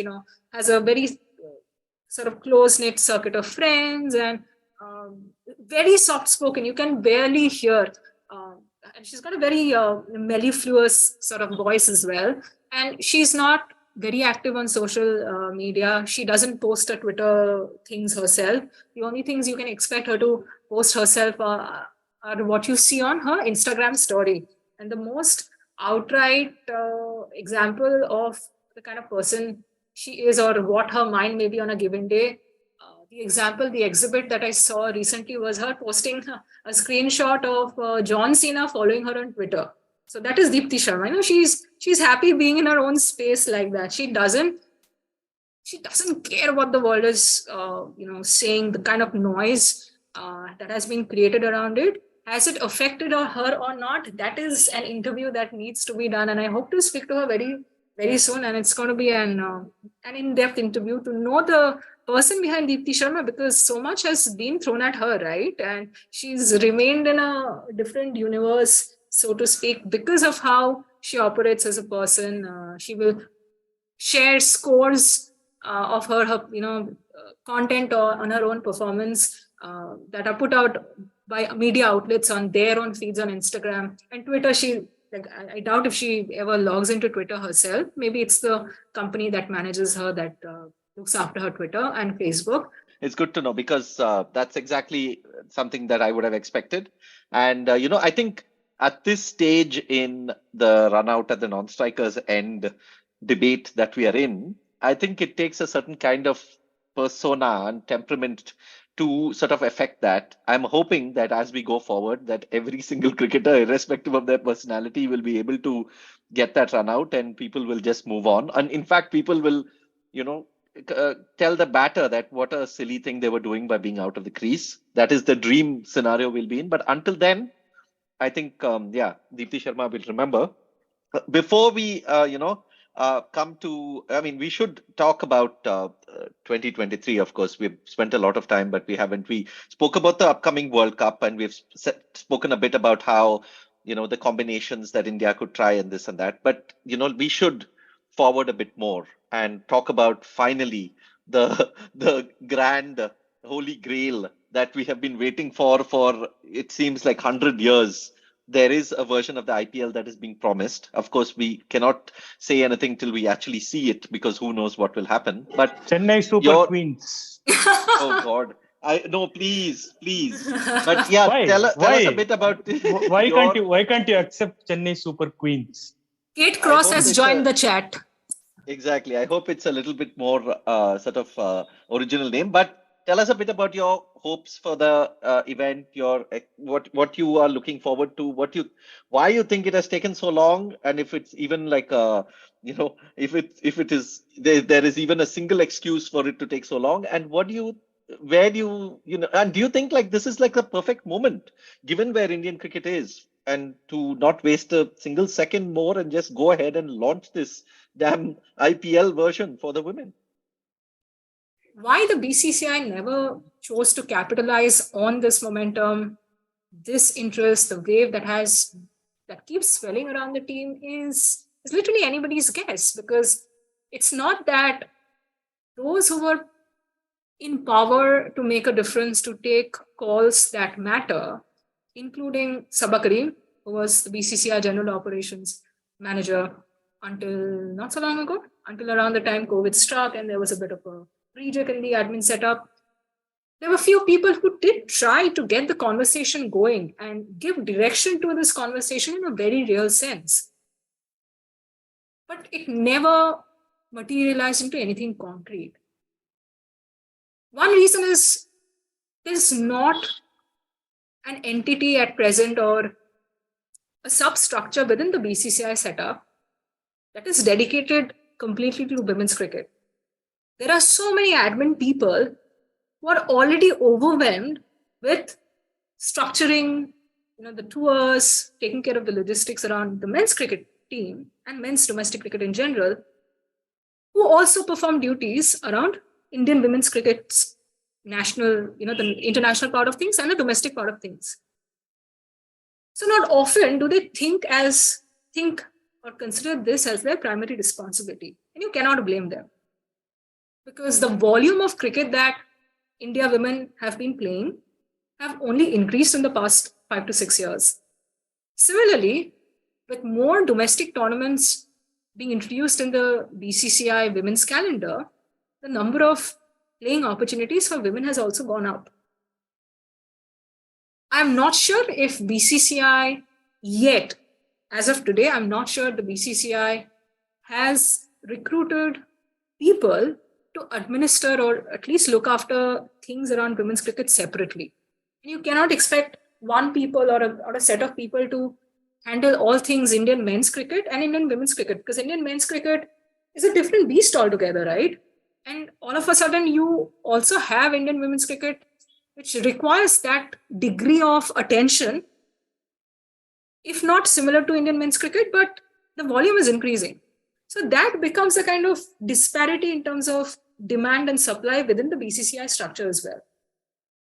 has a very sort of close-knit circuit of friends and very soft-spoken. You can barely hear. And she's got a very mellifluous sort of voice as well. And she's not very active on social media. She doesn't post her Twitter things herself. The only things you can expect her to post herself are what you see on her Instagram story. And the most outright example of the kind of person she is or what her mind may be on a given day. The exhibit that I saw recently was her posting a screenshot of John Cena following her on Twitter. So that is Deepti Sharma. She's happy being in her own space like that. She doesn't care what the world is, saying, the kind of noise that has been created around it. Has it affected her or not? That is an interview that needs to be done. And I hope to speak to her very, very soon. And it's going to be an in-depth interview to know the person behind Deepti Sharma, because so much has been thrown at her, right? And she's remained in a different universe, so to speak, because of how she operates as a person. She will share scores of her content on her own performance that are put out by media outlets on their own feeds on Instagram and Twitter. I doubt if she ever logs into Twitter herself. Maybe it's the company that manages her that looks after her Twitter and Facebook. It's good to know, because that's exactly something that I would have expected. And, I think at this stage in the run out at the non-strikers end debate that we are in, I think it takes a certain kind of persona and temperament to sort of affect that. I'm hoping that as we go forward, that every single cricketer, irrespective of their personality, will be able to get that run out and people will just move on. And in fact, people will, tell the batter that what a silly thing they were doing by being out of the crease. That is the dream scenario we'll be in. But until then, I think, Deepti Sharma will remember. Before we, come to, we should talk about 2023, of course. We've spent a lot of time, but we haven't. We spoke about the upcoming World Cup, and we've spoken a bit about how, the combinations that India could try and this and that. But, we should forward a bit more and talk about finally the grand holy grail that we have been waiting for it seems like 100 years. There is a version of the IPL that is being promised. Of course, we cannot say anything till we actually see it, because who knows what will happen. But Chennai Super Queens. Oh God. No, please. But yeah, Why? tell us a bit about Why can't you accept Chennai Super Queens? Kate Cross has joined the chat. Exactly. I hope it's a little bit more sort of original name. But tell us a bit about your hopes for the event. What you are looking forward to. Why you think it has taken so long, and if it's even like if it is there is even a single excuse for it to take so long, and where do you and do you think like this is like the perfect moment given where Indian cricket is, and to not waste a single second more and just go ahead and launch this damn IPL version for the women? Why the BCCI never chose to capitalize on this momentum, this interest, the wave that keeps swelling around the team is literally anybody's guess, because it's not that those who were in power to make a difference, to take calls that matter, including Sabha Karim, who was the BCCI General Operations Manager until not so long ago, until around the time COVID struck and there was a bit of a rejig in the admin setup. There were few people who did try to get the conversation going and give direction to this conversation in a very real sense. But it never materialized into anything concrete. One reason is there's not an entity at present or a substructure within the BCCI setup that is dedicated completely to women's cricket. There are so many admin people who are already overwhelmed with structuring, the tours, taking care of the logistics around the men's cricket team and men's domestic cricket in general, who also perform duties around Indian women's cricket's national, the international part of things and the domestic part of things. So not often do they think or consider this as their primary responsibility. And you cannot blame them. Because the volume of cricket that India women have been playing have only increased in the past 5 to 6 years. Similarly, with more domestic tournaments being introduced in the BCCI women's calendar, the number of playing opportunities for women has also gone up. I'm not sure if BCCI yet, as of today, I'm not sure the BCCI has recruited people to administer or at least look after things around women's cricket separately. You cannot expect one people or a set of people to handle all things Indian men's cricket and Indian women's cricket, because Indian men's cricket is a different beast altogether, right? And all of a sudden, you also have Indian women's cricket, which requires that degree of attention, if not similar to Indian men's cricket, but the volume is increasing. So that becomes a kind of disparity in terms of demand and supply within the BCCI structure as well.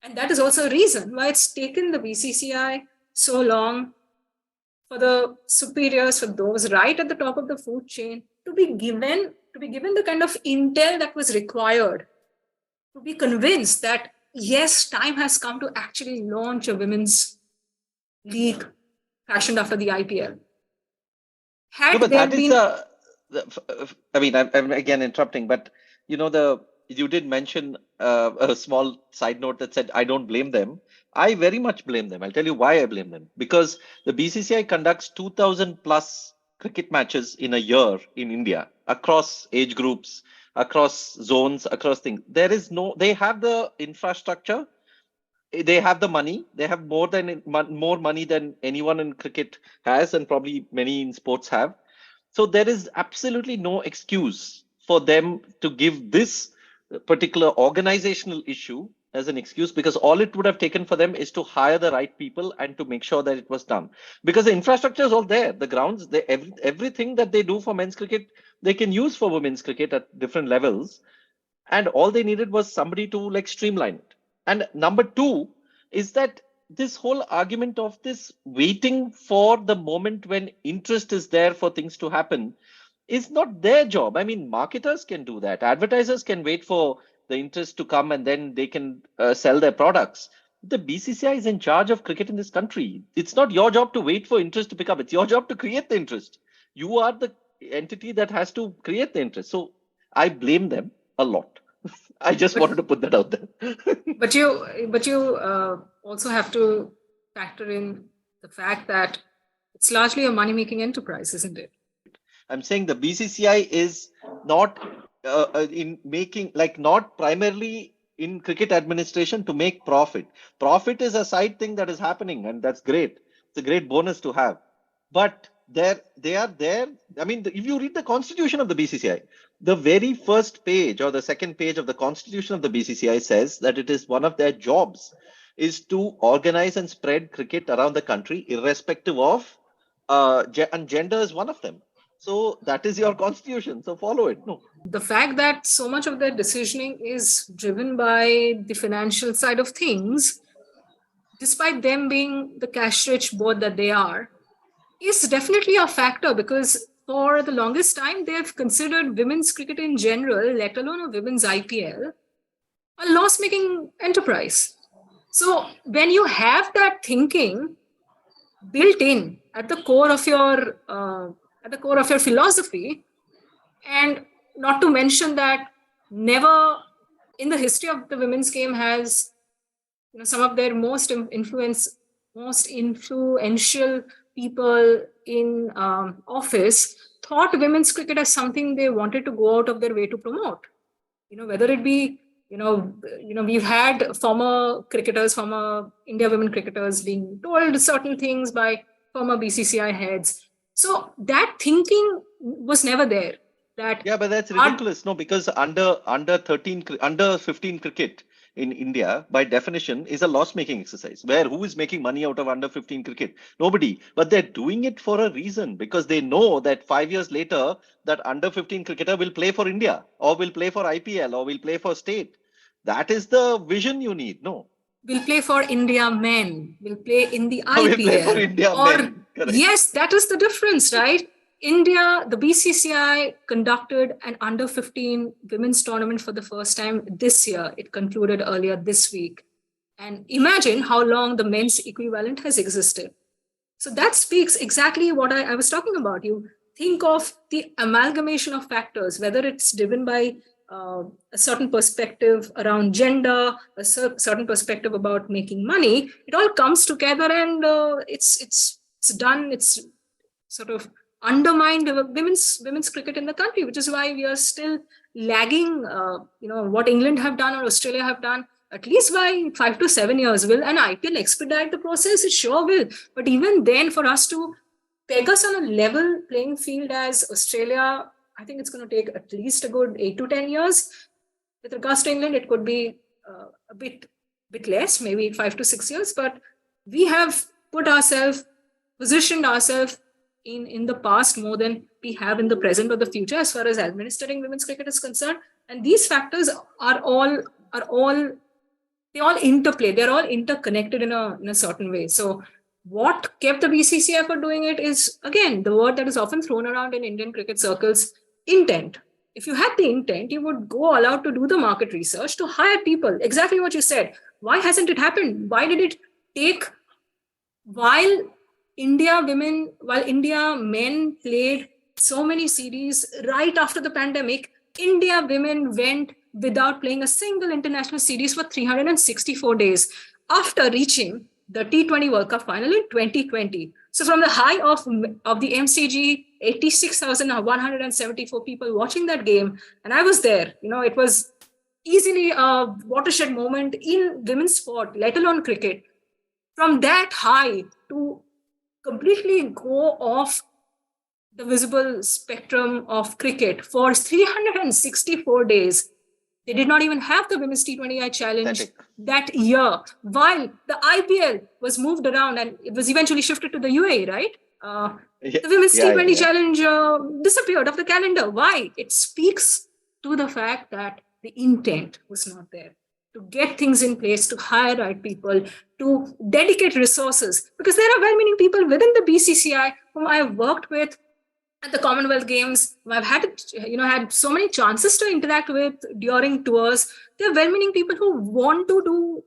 And that is also a reason why it's taken the BCCI so long for the superiors, for those right at the top of the food chain, to be given the kind of intel that was required to be convinced that, yes, time has come to actually launch a women's league fashioned after the IPL. I'm again interrupting, but you did mention a small side note that said, I don't blame them. I very much blame them. I'll tell you why I blame them. Because the BCCI conducts 2,000 plus cricket matches in a year in India, across age groups, across zones, across things. They have the infrastructure, they have the money, they have more money than anyone in cricket has, and probably many in sports have. So there is absolutely no excuse for them to give this particular organizational issue as an excuse, because all it would have taken for them is to hire the right people and to make sure that it was done. Because the infrastructure is all there, the grounds, everything that they do for men's cricket, they can use for women's cricket at different levels. And all they needed was somebody to streamline it. And number two is that this whole argument of this waiting for the moment when interest is there for things to happen is not their job. I mean, marketers can do that. Advertisers can wait for the interest to come and then they can sell their products. The BCCI is in charge of cricket in this country. It's not your job to wait for interest to pick up. It's your job to create the interest. You are the entity that has to create the interest. So I blame them a lot. I just wanted to put that out there. But you also have to factor in the fact that it's largely a money-making enterprise, isn't it? I'm saying the BCCI is not not primarily in cricket administration to make profit. Profit is a side thing that is happening, and that's great. It's a great bonus to have. But they are there. I mean, if you read the constitution of the BCCI, the very first page or the second page of the constitution of the BCCI says that it is one of their jobs is to organize and spread cricket around the country, irrespective of and gender is one of them. So that is your constitution. So follow it. No. The fact that so much of their decisioning is driven by the financial side of things, despite them being the cash-rich board that they are, is definitely a factor, because for the longest time, they have considered women's cricket in general, let alone a women's IPL, a loss-making enterprise. So when you have that thinking built in at the core of your philosophy, and not to mention that never in the history of the women's game has some of their most influential people in office thought women's cricket as something they wanted to go out of their way to promote. Whether it be we've had former India women cricketers being told certain things by former BCCI heads. So that thinking was never there. But that's ridiculous. No, because under 15 cricket, in India, by definition, is a loss-making exercise. Where who is making money out of under 15 cricket? Nobody. But they're doing it for a reason, because they know that 5 years later, that under 15 cricketer will play for India, or will play for IPL, or will play for state. That is the vision you need. No. Will play for India men, will play in the IPL. Will play for India men. Correct. Yes, that is the difference, right? India, the BCCI conducted an under 15 women's tournament for the first time this year. It concluded earlier this week. And imagine how long the men's equivalent has existed. So that speaks exactly what I was talking about. You think of the amalgamation of factors, whether it's driven by a certain perspective around gender, a certain perspective about making money. It all comes together, and it's done. It's sort of undermined women's cricket in the country, which is why we are still lagging. What England have done or Australia have done. At least by 5 to 7 years, will an IPL expedite the process? It sure will. But even then, for us to peg us on a level playing field as Australia, I think it's going to take at least a good 8 to 10 years. With regards to England, it could be a bit less, maybe 5 to 6 years. But we have positioned ourselves in the past more than we have in the present or the future as far as administering women's cricket is concerned. And these factors are all they all interplay. They're all interconnected in a certain way. So what kept the BCCI for doing it is, again, the word that is often thrown around in Indian cricket circles, intent. If you had the intent, you would go all out to do the market research, to hire people. Exactly what you said. Why hasn't it happened? Why did it take, while India men played so many series right after the pandemic, India women went without playing a single international series for 364 days after reaching the T20 World Cup final in 2020. So from the high of the MCG, 86,174 people watching that game, and I was there. It was easily a watershed moment in women's sport, let alone cricket. From that high to completely go off the visible spectrum of cricket for 364 days. They did not even have the Women's T20I Challenge that year, while the IPL was moved around and it was eventually shifted to the UAE, right? The Women's T20 Challenge disappeared off the calendar. Why? It speaks to the fact that the intent was not there to get things in place, to hire right people, to dedicate resources. Because there are well-meaning people within the BCCI whom I have worked with at the Commonwealth Games, I've had so many chances to interact with during tours. There are well-meaning people who want to do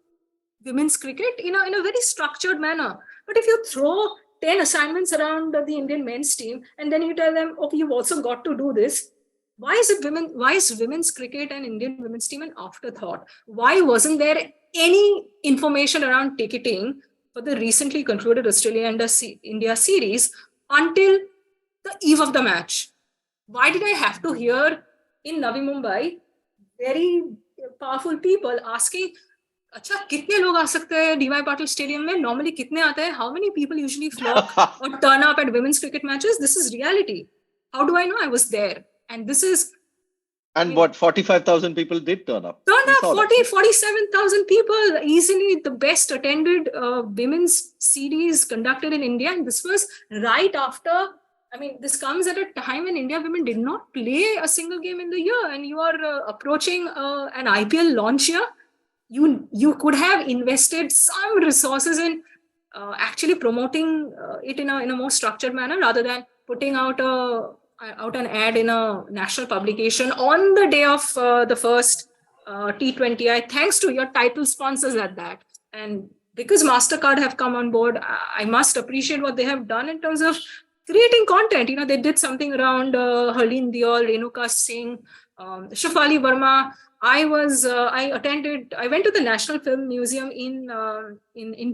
women's cricket in a very structured manner. But if you throw 10 assignments around the Indian men's team and then you tell them, okay, you've also got to do this, why is women's cricket and Indian women's team an afterthought? Why wasn't there any information around ticketing for the recently concluded Australia and India series until the eve of the match? Why did I have to hear in Navi Mumbai very powerful people asking, अच्छा कितने लोग आ सकते हैं DY Patil Stadium में? Normally कितने आते हैं? How many people usually flock or turn up at women's cricket matches? This is reality. How do I know? I was there. And this is... And what, 45,000 people did turn up? 47,000 people, easily the best attended women's series conducted in India. And this was right after... this comes at a time when India women did not play a single game in the year, and you are approaching an IPL launch year. You could have invested some resources in actually promoting it in a more structured manner rather than putting out an ad in a national publication on the day of the first T20I, thanks to your title sponsors at that. And because MasterCard have come on board, I must appreciate what they have done in terms of creating content. They did something around Harleen Diol, Renuka Singh, Shafali Verma. I went to the National Film Museum in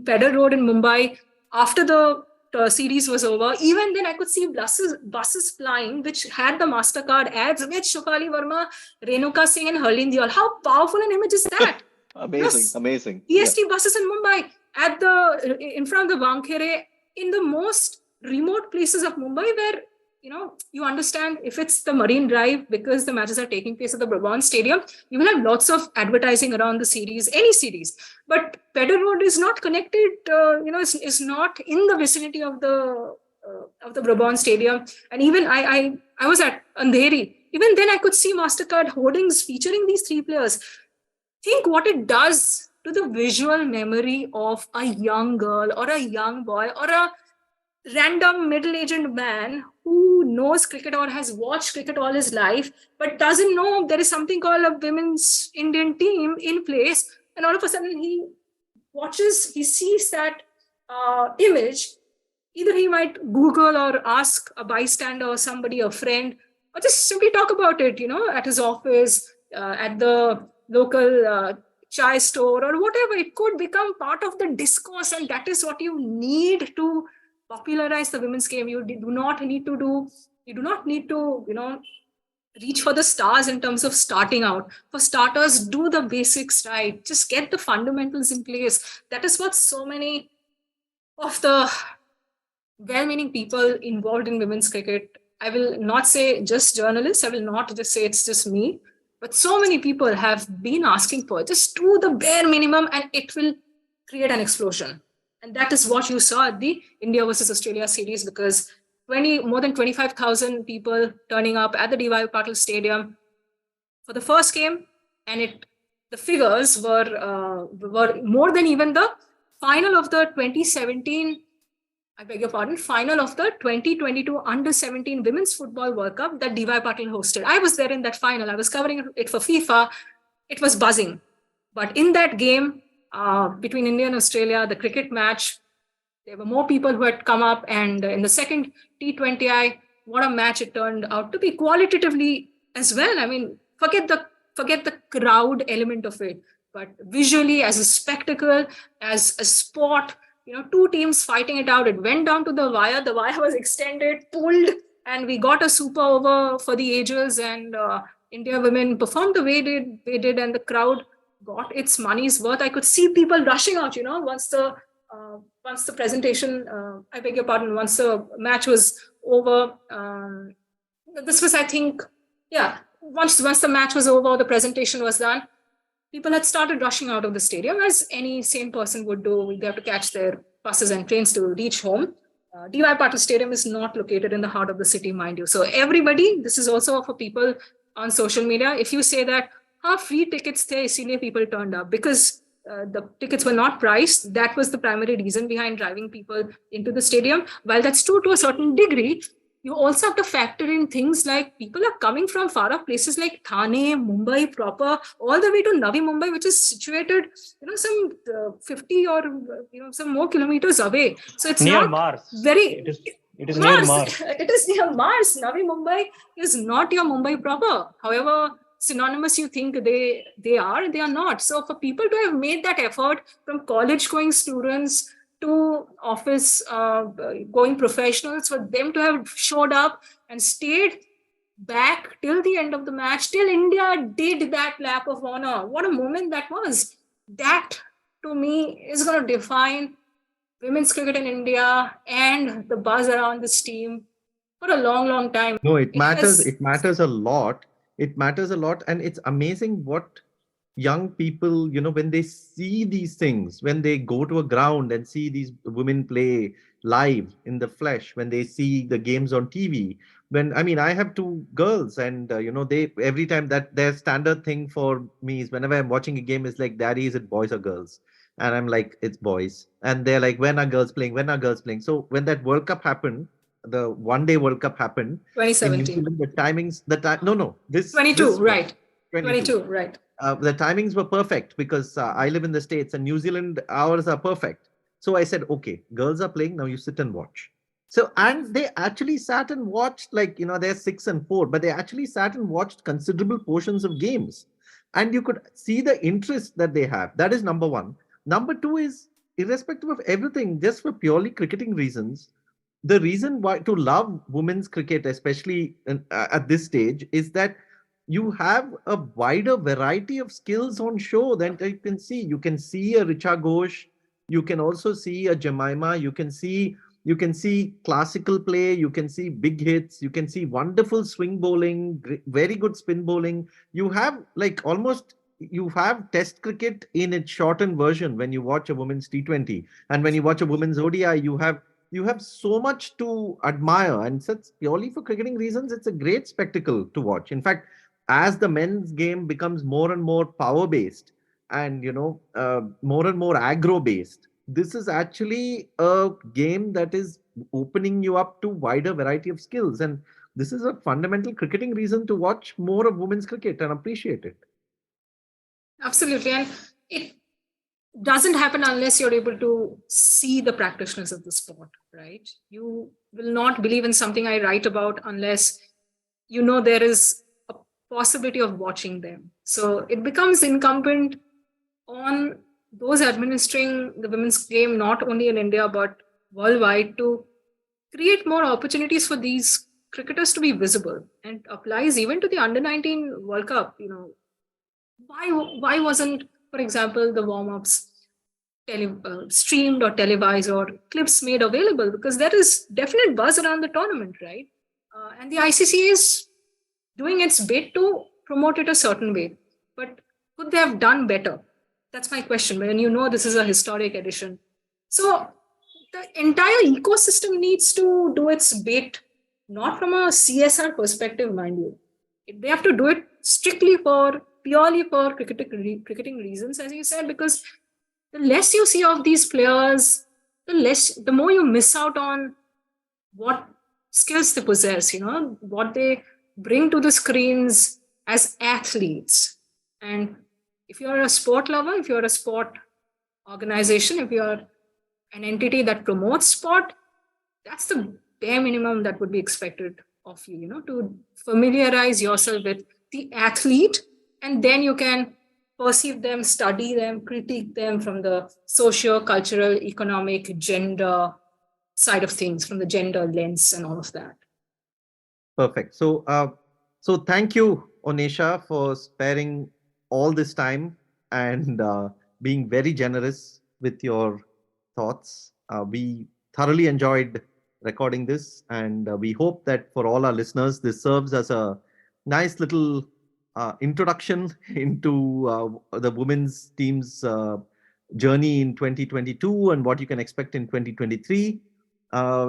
Pedder Road in Mumbai after the series was over. Even then I could see buses flying which had the MasterCard ads with Shafali Verma, Renuka Singh and Harleen Diol. How powerful an image is that? Amazing. EST buses in Mumbai in front of the Wangkhere, in the most remote places of Mumbai where you understand if it's the Marine Drive, because the matches are taking place at the Brabant Stadium, you will have lots of advertising around the series, any series. But Pedder Road is not connected, is not in the vicinity of the Brabant Stadium. And even I was at Andheri. Even then, I could see MasterCard hoardings featuring these three players. Think what it does to the visual memory of a young girl or a young boy or a random middle-aged man who knows cricket or has watched cricket all his life, but doesn't know there is something called a women's Indian team in place. And all of a sudden he sees that image. Either he might Google or ask a bystander or somebody, a friend, or just simply talk about it, at his office, at the local chai store or whatever. It could become part of the discourse, and that is what you need to popularize the women's game. You do not need to reach for the stars in terms of starting out. For starters, do the basics right. Just get the fundamentals in place. That is what so many of the well-meaning people involved in women's cricket, I will not say just journalists, I will not just say it's just me, but so many people have been asking for. Just do the bare minimum and it will create an explosion. And that is what you saw at the India versus Australia series, because more than 25,000 people turning up at the D.Y. Patil Stadium for the first game, and the figures were more than even the final of the 2017. I beg your pardon, final of the 2022 Under-17 Women's Football World Cup that D.Y. Patil hosted. I was there in that final. I was covering it for FIFA. It was buzzing. But in that game between India and Australia, the cricket match, there were more people who had come up. And in the second T20I, what a match it turned out to be qualitatively as well. I mean, forget the crowd element of it, but visually, as a spectacle, as a sport, two teams fighting it out. It went down to the wire. The wire was extended, pulled, and we got a super over for the ages. And India women performed the way they did, and the crowd got its money's worth. I could see people rushing out, once the presentation, I beg your pardon, once the match was over. This was, I think, once the match was over, the presentation was done, people had started rushing out of the stadium, as any sane person would do. They have to catch their buses and trains to reach home. D.Y. Patil Stadium is not located in the heart of the city, mind you. So everybody, this is also for people on social media, if you say that, free tickets the, isliye people turned up, because the tickets were not priced. That was the primary reason behind driving people into the stadium. While that's true to a certain degree, you also have to factor in things like people are coming from far off places like Thane, Mumbai proper, all the way to Navi Mumbai, which is situated, some 50 or some more kilometers away. So it's near not Mars. Very. It is near Mars. It is near Mars. Navi Mumbai is not your Mumbai proper. However synonymous you think they are not. So for people to have made that effort, from college going students to office going professionals, for them to have showed up and stayed back till the end of the match, till India did that lap of honor. What a moment that was. That to me is going to define women's cricket in India and the buzz around this team for a long, long time. No, it matters. It matters a lot. It matters a lot. And it's amazing what young people, when they see these things, when they go to a ground and see these women play live in the flesh, when they see the games on TV, I have two girls, and they, every time, that their standard thing for me is, whenever I'm watching a game, is like, Daddy, is it boys or girls? And I'm like, it's boys. And they're like, when are girls playing? When are girls playing? So when that World Cup happened, the one-day World Cup happened, 2017. the timings, this 22, right? 22, right. The timings were perfect, because I live in the States, and New Zealand hours are perfect. So I said, okay, girls are playing, now you sit and watch. So, and they actually sat and watched, they're 6 and 4, but they actually sat and watched considerable portions of games. And you could see the interest that they have. That is number one. Number two is, irrespective of everything, just for purely cricketing reasons, the reason why to love women's cricket, especially at this stage, is that you have a wider variety of skills on show than you can see. You can see a Richa Ghosh, you can also see a Jemima, you can see you can see classical play, you can see big hits, you can see wonderful swing bowling, very good spin bowling. You have like almost you have test cricket in its shortened version when you watch a women's T20, and when you watch a women's ODI, you have so much to admire, and such purely for cricketing reasons, it's a great spectacle to watch. In fact, as the men's game becomes more and more power based, and more and more aggro based, this is actually a game that is opening you up to wider variety of skills, and this is a fundamental cricketing reason to watch more of women's cricket and appreciate it. Absolutely. And it doesn't happen unless you're able to see the practitioners of the sport, right? You will not believe in something I write about unless you know there is a possibility of watching them. So it becomes incumbent on those administering the women's game, not only in India, but worldwide, to create more opportunities for these cricketers to be visible, and applies even to the under 19 World Cup. Why wasn't, for example, the warm-ups streamed or televised, or clips made available? Because there is definite buzz around the tournament, right? And the ICC is doing its bit to promote it a certain way. But could they have done better? That's my question. When this is a historic edition. So the entire ecosystem needs to do its bit, not from a CSR perspective, mind you. They have to do it purely for cricketing reasons, as you said, because the less you see of these players, the more you miss out on what skills they possess, what they bring to the screens as athletes. And if you're a sport lover, if you're a sport organization, if you're an entity that promotes sport, that's the bare minimum that would be expected of you, to familiarize yourself with the athlete, and then you can perceive them, study them, critique them from the socio-cultural, economic, gender side of things, from the gender lens and all of that. Perfect. So thank you, Annesha, for sparing all this time and being very generous with your thoughts. We thoroughly enjoyed recording this, and we hope that for all our listeners, this serves as a nice little introduction into the women's team's journey in 2022 and what you can expect in 2023.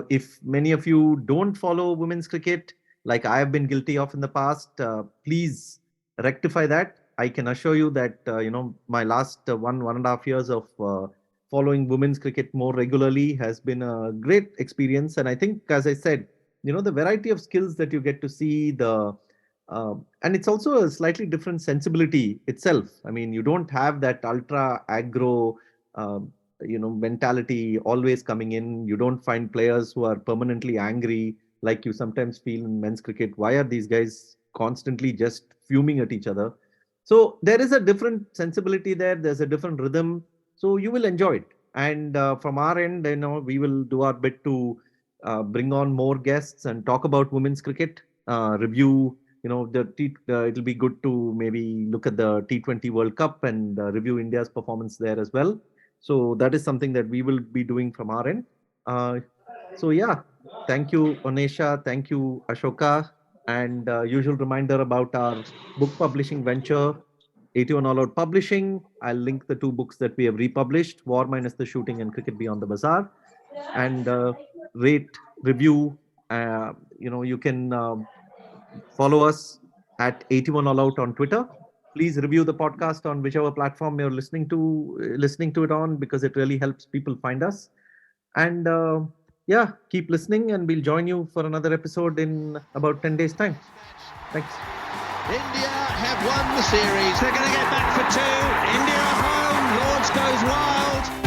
If many of you don't follow women's cricket, like I have been guilty of in the past, please rectify that. I can assure you that my last 1.5 years of following women's cricket more regularly has been a great experience. And I think, as I said, the variety of skills that you get to see, and it's also a slightly different sensibility itself. I mean, you don't have that ultra aggro, mentality always coming in. You don't find players who are permanently angry, like you sometimes feel in men's cricket. Why are these guys constantly just fuming at each other? So there is a different sensibility there. There's a different rhythm. So you will enjoy it. And from our end, we will do our bit to bring on more guests and talk about women's cricket, review. It'll be good to maybe look at the T20 World Cup and review India's performance there as well. So that is something that we will be doing from our end. Thank you, Annesha. Thank you, Ashoka. And usual reminder about our book publishing venture, 81 All Out Publishing. I'll link the 2 books that we have republished, War Minus the Shooting and Cricket Beyond the Bazaar. And rate, review. You can follow us at 81 All Out on Twitter. Please review the podcast on whichever platform you're listening to it on, because it really helps people find us. And keep listening, and we'll join you for another episode in about 10 days' time. Thanks. India have won the series. They're going to get back for 2. India home. Lords goes wild.